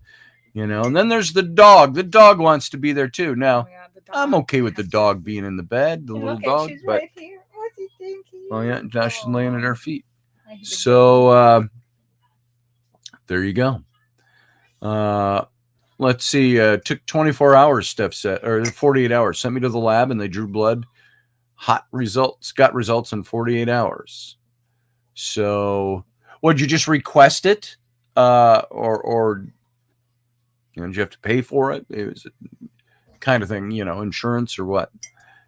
and then there's the dog. The dog wants to be there too. Now, I'm okay with the dog being in the bed, the little dog. She's but, right here. Oh, yeah. Josh is laying at her feet. So there you go. Let's see. Took 24 hours, Steph said, or 48 hours. Sent me to the lab and they drew blood. Hot results. Got results in 48 hours. So, would you just request it? or did you have to pay for it? It was a kind of thing, insurance or what.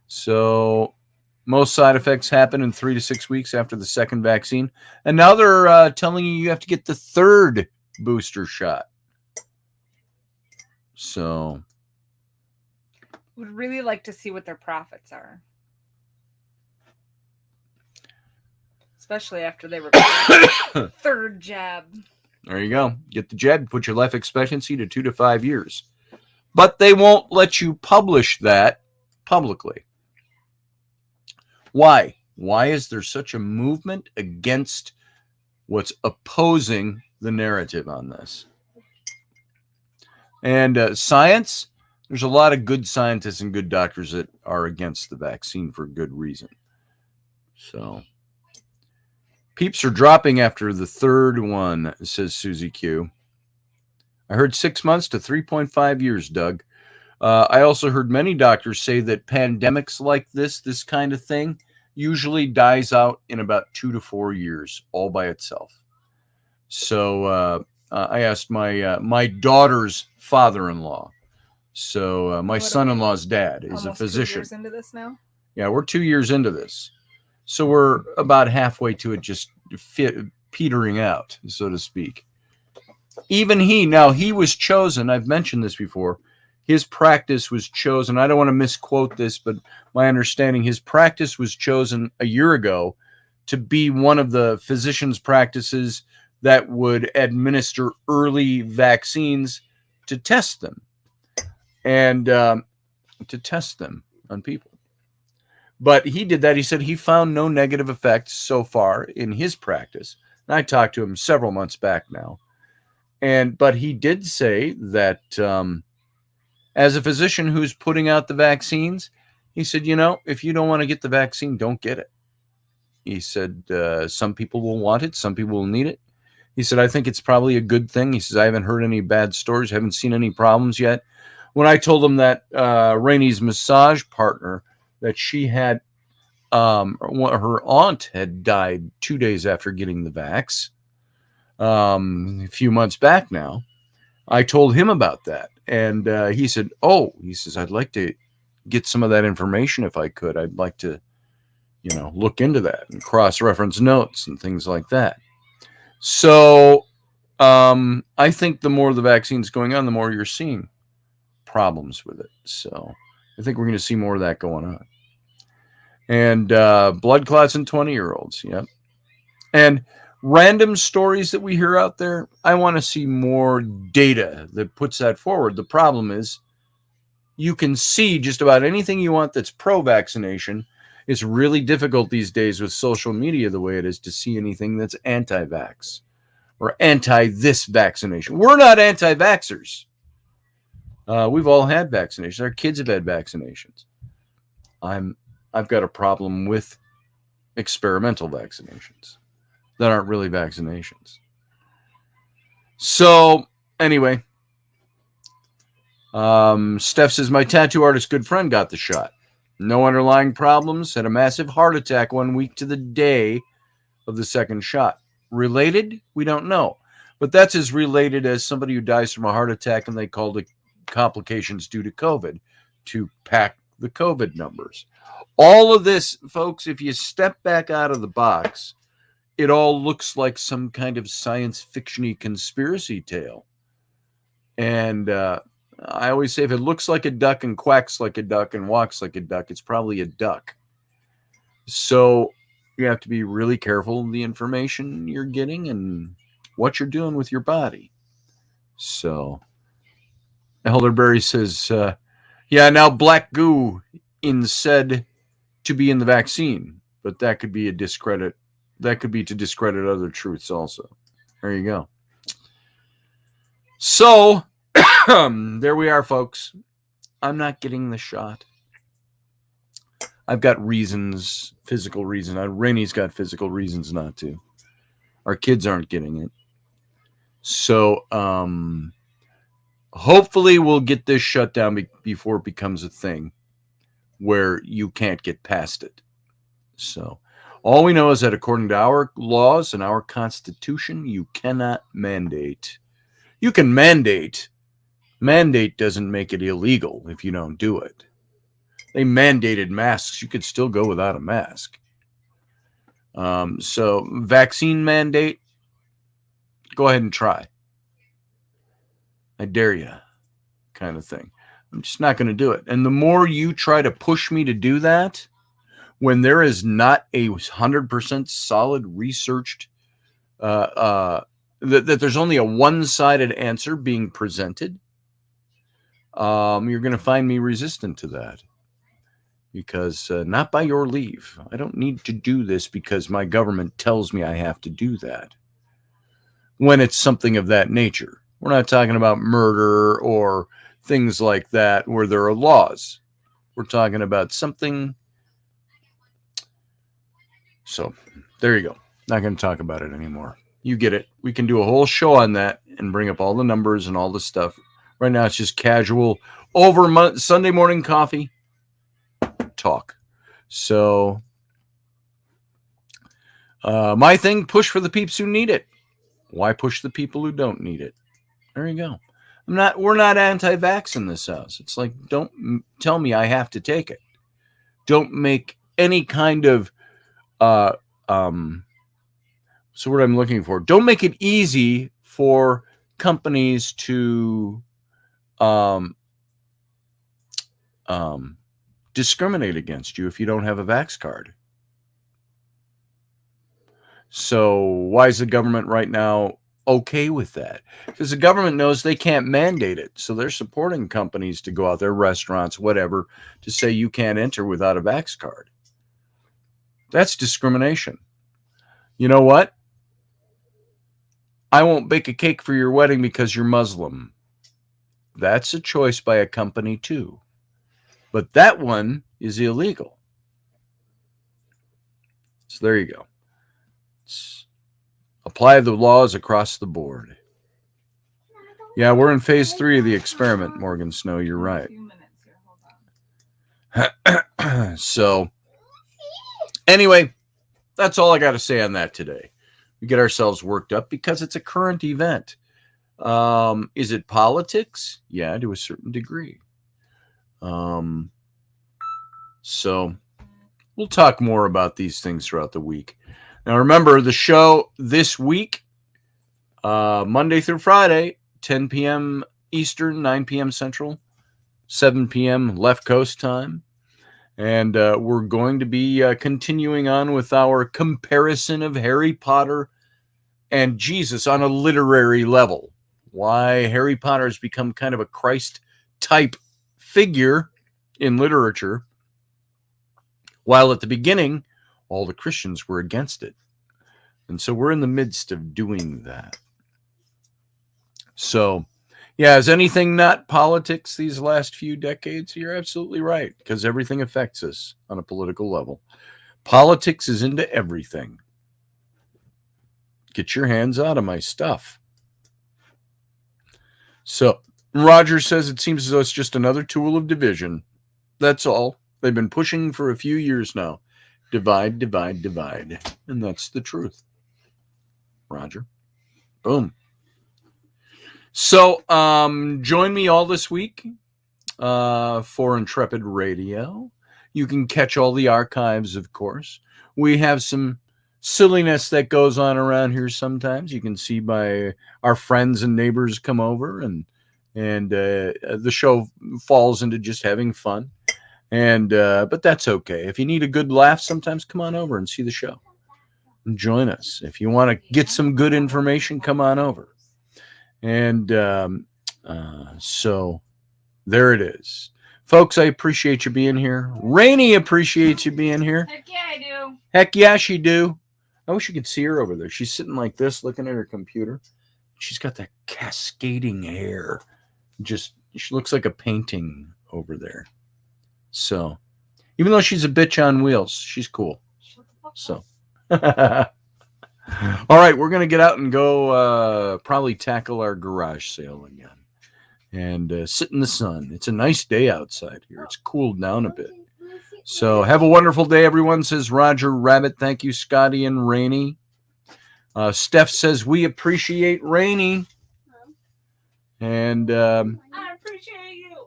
So most side effects happen in 3 to 6 weeks after the second vaccine. And now they're telling you have to get the third booster shot. So would really like to see what their profits are. Especially after they were third jab. There you go. Get the jab, put your life expectancy to 2 to 5 years. But they won't let you publish that publicly. Why? Why is there such a movement against what's opposing the narrative on this? And science, there's a lot of good scientists and good doctors that are against the vaccine for good reason. So peeps are dropping after the third one, says Susie Q. I heard 6 months to 3.5 years, Doug. I also heard many doctors say that pandemics like this kind of thing, usually dies out in about 2 to 4 years, all by itself. So I asked my daughter's father-in-law. So my son-in-law's dad is a physician. 2 years into this now? Yeah, we're 2 years into this. So we're about halfway to it just petering out, so to speak. Even he was chosen, I've mentioned this before, his practice was chosen, I don't want to misquote this, but my understanding, his practice was chosen a year ago to be one of the physicians' practices that would administer early vaccines to test them. And to test them on people. But he did that. He said he found no negative effects so far in his practice. And I talked to him several months back now. But he did say that as a physician who's putting out the vaccines, he said, if you don't want to get the vaccine, don't get it. He said, some people will want it. Some people will need it. He said, I think it's probably a good thing. He says, I haven't heard any bad stories, haven't seen any problems yet. When I told him that Rainey's massage partner, that she had, her aunt had died 2 days after getting the vax, a few months back now, I told him about that. And he said, I'd like to get some of that information if I could. I'd like to, look into that and cross-reference notes and things like that. So I think the more the vaccine's going on, the more you're seeing problems with it. So I think we're going to see more of that going on. And blood clots in 20-year-olds. Yep. And random stories that we hear out there, I want to see more data that puts that forward. The problem is you can see just about anything you want that's pro-vaccination. It's really difficult these days with social media the way it is to see anything that's anti-vax or anti-this vaccination. We're not anti-vaxxers. We've all had vaccinations. Our kids have had vaccinations. I've got a problem with experimental vaccinations that aren't really vaccinations. So anyway, Steph says, my tattoo artist good friend got the shot. No underlying problems. Had a massive heart attack 1 week to the day of the second shot. Related? We don't know. But that's as related as somebody who dies from a heart attack and they called it complications due to COVID to pack the COVID numbers. All of this, folks, if you step back out of the box, it all looks like some kind of science fiction-y conspiracy tale. And I always say if it looks like a duck and quacks like a duck and walks like a duck, it's probably a duck. So you have to be really careful of the information you're getting and what you're doing with your body. So Elderberry says, now black goo said to be in the vaccine, but that could be a discredit. That could be to discredit other truths also. There you go. So there we are, folks. I'm not getting the shot. I've got reasons, physical reasons. Rainey's got physical reasons not to. Our kids aren't getting it. So hopefully we'll get this shut down before it becomes a thing where you can't get past it. So All we know is that according to our laws and our Constitution, you cannot mandate. You can mandate. Mandate doesn't make it illegal if you don't do it. They mandated masks. You could still go without a mask. So vaccine mandate, go ahead and try. I dare you, kind of thing. I'm just not going to do it. And the more you try to push me to do that, when there is not a 100% solid researched, that there's only a one-sided answer being presented, you're going to find me resistant to that. Because not by your leave. I don't need to do this because my government tells me I have to do that. When it's something of that nature. We're not talking about murder or things like that where there are laws. We're talking about something. So, there you go. Not going to talk about it anymore. You get it. We can do a whole show on that and bring up all the numbers and all the stuff. Right now, it's just casual over Sunday morning coffee talk. So, my thing, push for the peeps who need it. Why push the people who don't need it? There you go. We're not anti-vax in this house. It's like, don't tell me I have to take it. Don't make any kind of, so what I'm looking for, don't make it easy for companies to, discriminate against you if you don't have a vax card. So why is the government right now okay with that? Because the government knows they can't mandate it. So they're supporting companies to go out there, restaurants, whatever, to say you can't enter without a vax card. That's discrimination. You know what? I won't bake a cake for your wedding because you're Muslim. That's a choice by a company too. But that one is illegal. So there you go. Apply the laws across the board. Yeah, we're in phase 3 of the experiment, Morgan Snow. You're right. So, anyway, that's all I got to say on that today. We get ourselves worked up because it's a current event. Is it politics? Yeah, to a certain degree. So we'll talk more about these things throughout the week. Now, remember the show this week, Monday through Friday, 10 p.m. Eastern, 9 p.m. Central, 7 p.m. Left Coast time. And we're going to be continuing on with our comparison of Harry Potter and Jesus on a literary level. Why Harry Potter has become kind of a Christ-type figure in literature, while at the beginning, all the Christians were against it. And so we're in the midst of doing that. So, yeah, is anything not politics these last few decades? You're absolutely right, because everything affects us on a political level. Politics is into everything. Get your hands out of my stuff. So, Roger says it seems as though it's just another tool of division. That's all. They've been pushing for a few years now. Divide, divide, divide. And that's the truth. Roger. Boom. So, join me all this week for Intrepid Radio. You can catch all the archives, of course. We have some silliness that goes on around here sometimes. You can see by our friends and neighbors come over, and the show falls into just having fun. And but that's okay. If you need a good laugh, sometimes come on over and see the show. And join us. If you want to get some good information, come on over. And so there it is. Folks, I appreciate you being here. Raini appreciates you being here. Heck yeah, I do. Heck yeah, she do. I wish you could see her over there. She's sitting like this, looking at her computer. She's got that cascading hair. She looks like a painting over there. So, even though she's a bitch on wheels, she's cool. So, all right, we're going to get out and go probably tackle our garage sale again and sit in the sun. It's a nice day outside here. It's cooled down a bit. So have a wonderful day, everyone, says Roger Rabbit. Thank you, Scotty and Raini. Steph says, we appreciate Raini. And I appreciate you.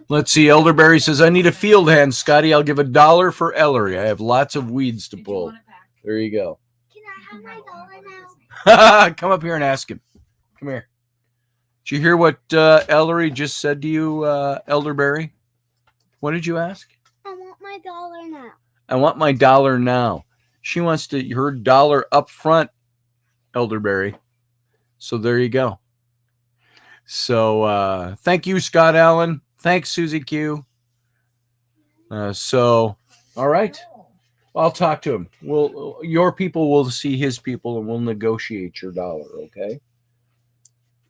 let's see. Elderberry says, I need a field hand, Scotty. I'll give $1 for Ellery. I have lots of weeds to pull. There you go. Can I have my dollar now? Come up here and ask him. Come here. Did you hear what Ellery just said to you, Elderberry? What did you ask? I want my dollar now. I want my dollar now. She wants her dollar up front, Elderberry. So there you go. So thank you, Scott Allen. Thanks, Susie Q. So, all right. I'll talk to him. Your people will see his people, and we'll negotiate your dollar, okay?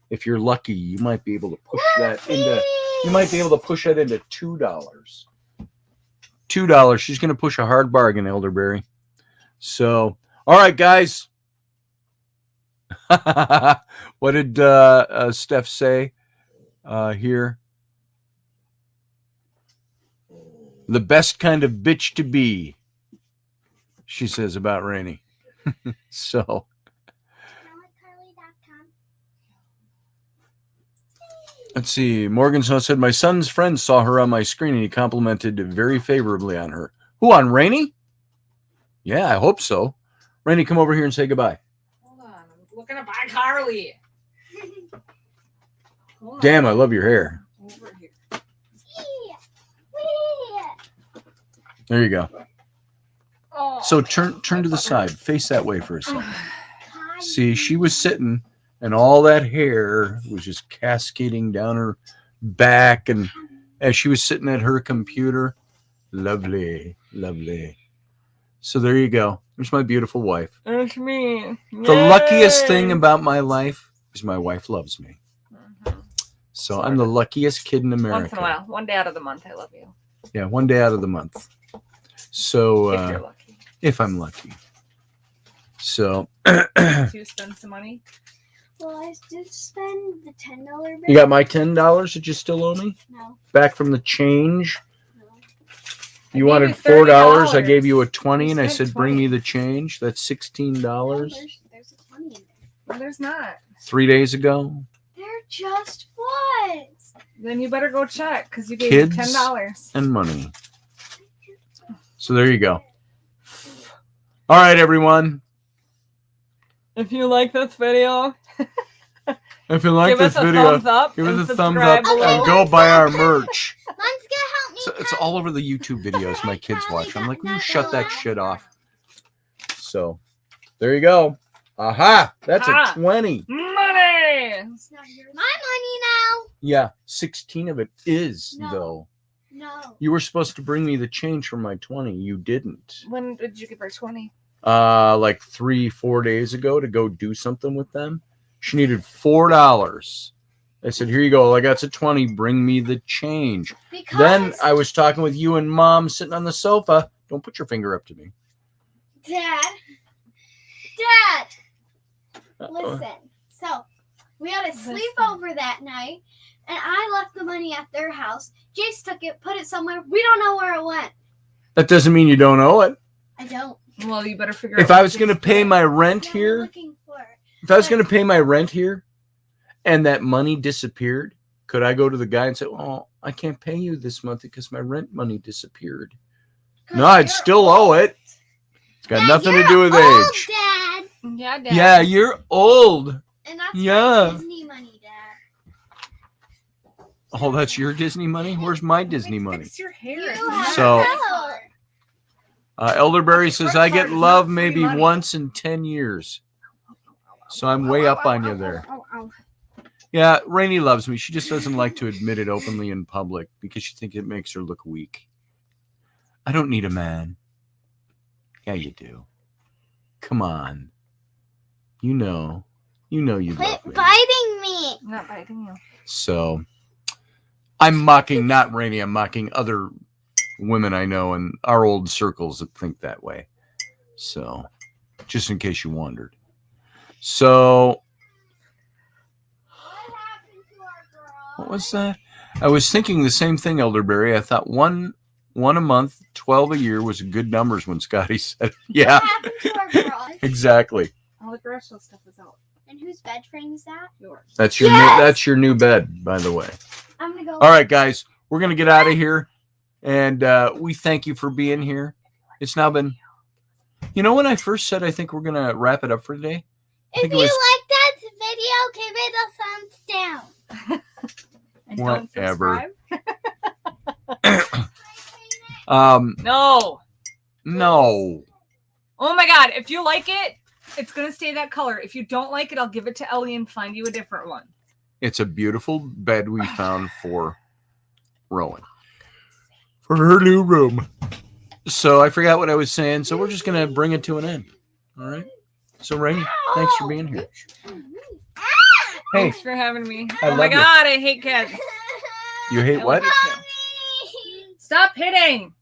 If you're lucky, you might be able to push that into. You might be able to push that into $2. $2. She's going to push a hard bargain, Elderberry. So, all right, guys. What did Steph say here? The best kind of bitch to be, she says about Rainy. So. Let's see. Morgan Snow said, my son's friend saw her on my screen and he complimented very favorably on her. Who, on Rainy? Yeah, I hope so. Rainy, come over here and say goodbye. Hold on. I'm looking to buy Carly. Damn, I love your hair. Over here. There you go. Oh, So turn to the side. Face that way for a second. See, she was sitting and all that hair was just cascading down her back. And as she was sitting at her computer, lovely, lovely. So there you go. There's my beautiful wife. It's me. The luckiest thing about my life is my wife loves me. So I'm the luckiest kid in America. Once in a while. One day out of the month, I love you. Yeah, one day out of the month. So If you're lucky. if I'm lucky. So Did you spend some money? Well, I did spend the $10 bill. you got my $10 that you still owe me? No. Back from the change? No. You gave wanted you $4. I $30. gave you a 20 and I spent said, bring 20. me the change. That's $16. No, there's a 20 in there. No, there's not. 3 days ago. There just was. Then you better go check because you gave Kids. me $10. And money. So there you go. All right, everyone. If you like this video, If you like give this us a video, thumbs up. give and us a thumbs subscribe up below. and go buy our merch. Mom's gonna help me. It's all over the YouTube videos my kids watch. I'm like, will you shut that shit off? So there you go. Aha! That's Ha. a 20. Money! It's not my money now. Yeah, 16 of it is, No. though. No. You were supposed to bring me the change from my 20. You didn't. When did you give her 20? Like 3-4 days ago to go do something with them. She needed $4. I said, here you go. I got to 20. Bring me the change. Because Then I was talking with you and Mom sitting on the sofa. Don't put your finger up to me. Dad. Listen. So we had a sleepover that night, and I left the money at their house. Jace took it, put it somewhere. We don't know where it went. That doesn't mean you don't owe it. I don't. Well, you better figure out. If I was going to pay my rent I'm here, looking for it. if I was going to pay my rent here and that money disappeared, could I go to the guy and say, oh, I can't pay you this month because my rent money disappeared? No, I'd still owe it. It's got Dad, nothing to you're do with old, age. Dad. Yeah, Dad. Yeah, you're old. And that's Yeah. my Disney money, Dad. Oh, that's your Disney money? Where's my Disney money? Fix your hair. You It's have not- So- power. Elderberry says, I get Credit card love is not maybe free money. once in 10 years. So I'm way up on you there. Ow, ow, ow. Yeah, Rainey loves me. She just doesn't like to admit it openly in public because she thinks it makes her look weak. I don't need a man. Yeah, you do. Come on. You know you love Quit me. biting me. I'm not biting you. So I'm mocking not Rainey, I'm mocking other women I know in our old circles that think that way. So just in case you wondered. So What happened to our girl? what was that? I was thinking the same thing, Elderberry. I thought one 1 a month, 12 a year was good numbers when Scotty said it. Yeah, What happened to our garage? exactly. All the garage sale stuff is out. And whose bed frame is that? Yours. That's your that's your new bed, by the way. I'm gonna go. All right, guys, we're gonna get out of here, and we thank you for being here. It's now been, you know, when I first said I think we're gonna wrap it up for today. I If think you it was like that video, give it a thumbs down. And whatever. Don't subscribe. No. No. Oh my God. If you like it, it's going to stay that color. If you don't like it, I'll give it to Ellie and find you a different one. It's a beautiful bed we found for Rowan for her new room. So I forgot what I was saying. So we're just gonna bring it to an end. All right. So Raini, thanks for being here. Hey, Thanks for having me. I Oh my love you. God. I hate kids. you hate I what? love you too. Stop hitting.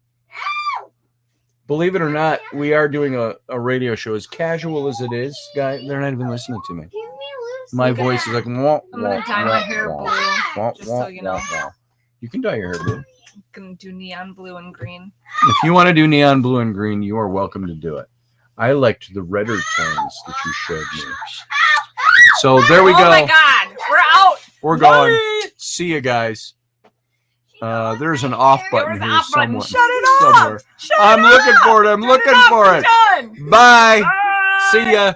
Believe it or not, we are doing a radio show. As casual as it is, guy, they're not even listening to me. Give me a loose. My voice is like, wah, I'm going to dye my hair blue. wah, Just so you know. wah. You can dye your hair blue. I'm going to do neon blue and green. If you want to do neon blue and green, you are welcome to do it. I liked the redder tones that you showed me. So there we go. Oh my God. We're out. We're going. Bye. See you guys. There's an off button There's an here off button. somewhere. Shut it off. Somewhere. Shut I'm it looking off. for it. I'm Turn looking off. for We're it. done. Bye. Bye. See ya.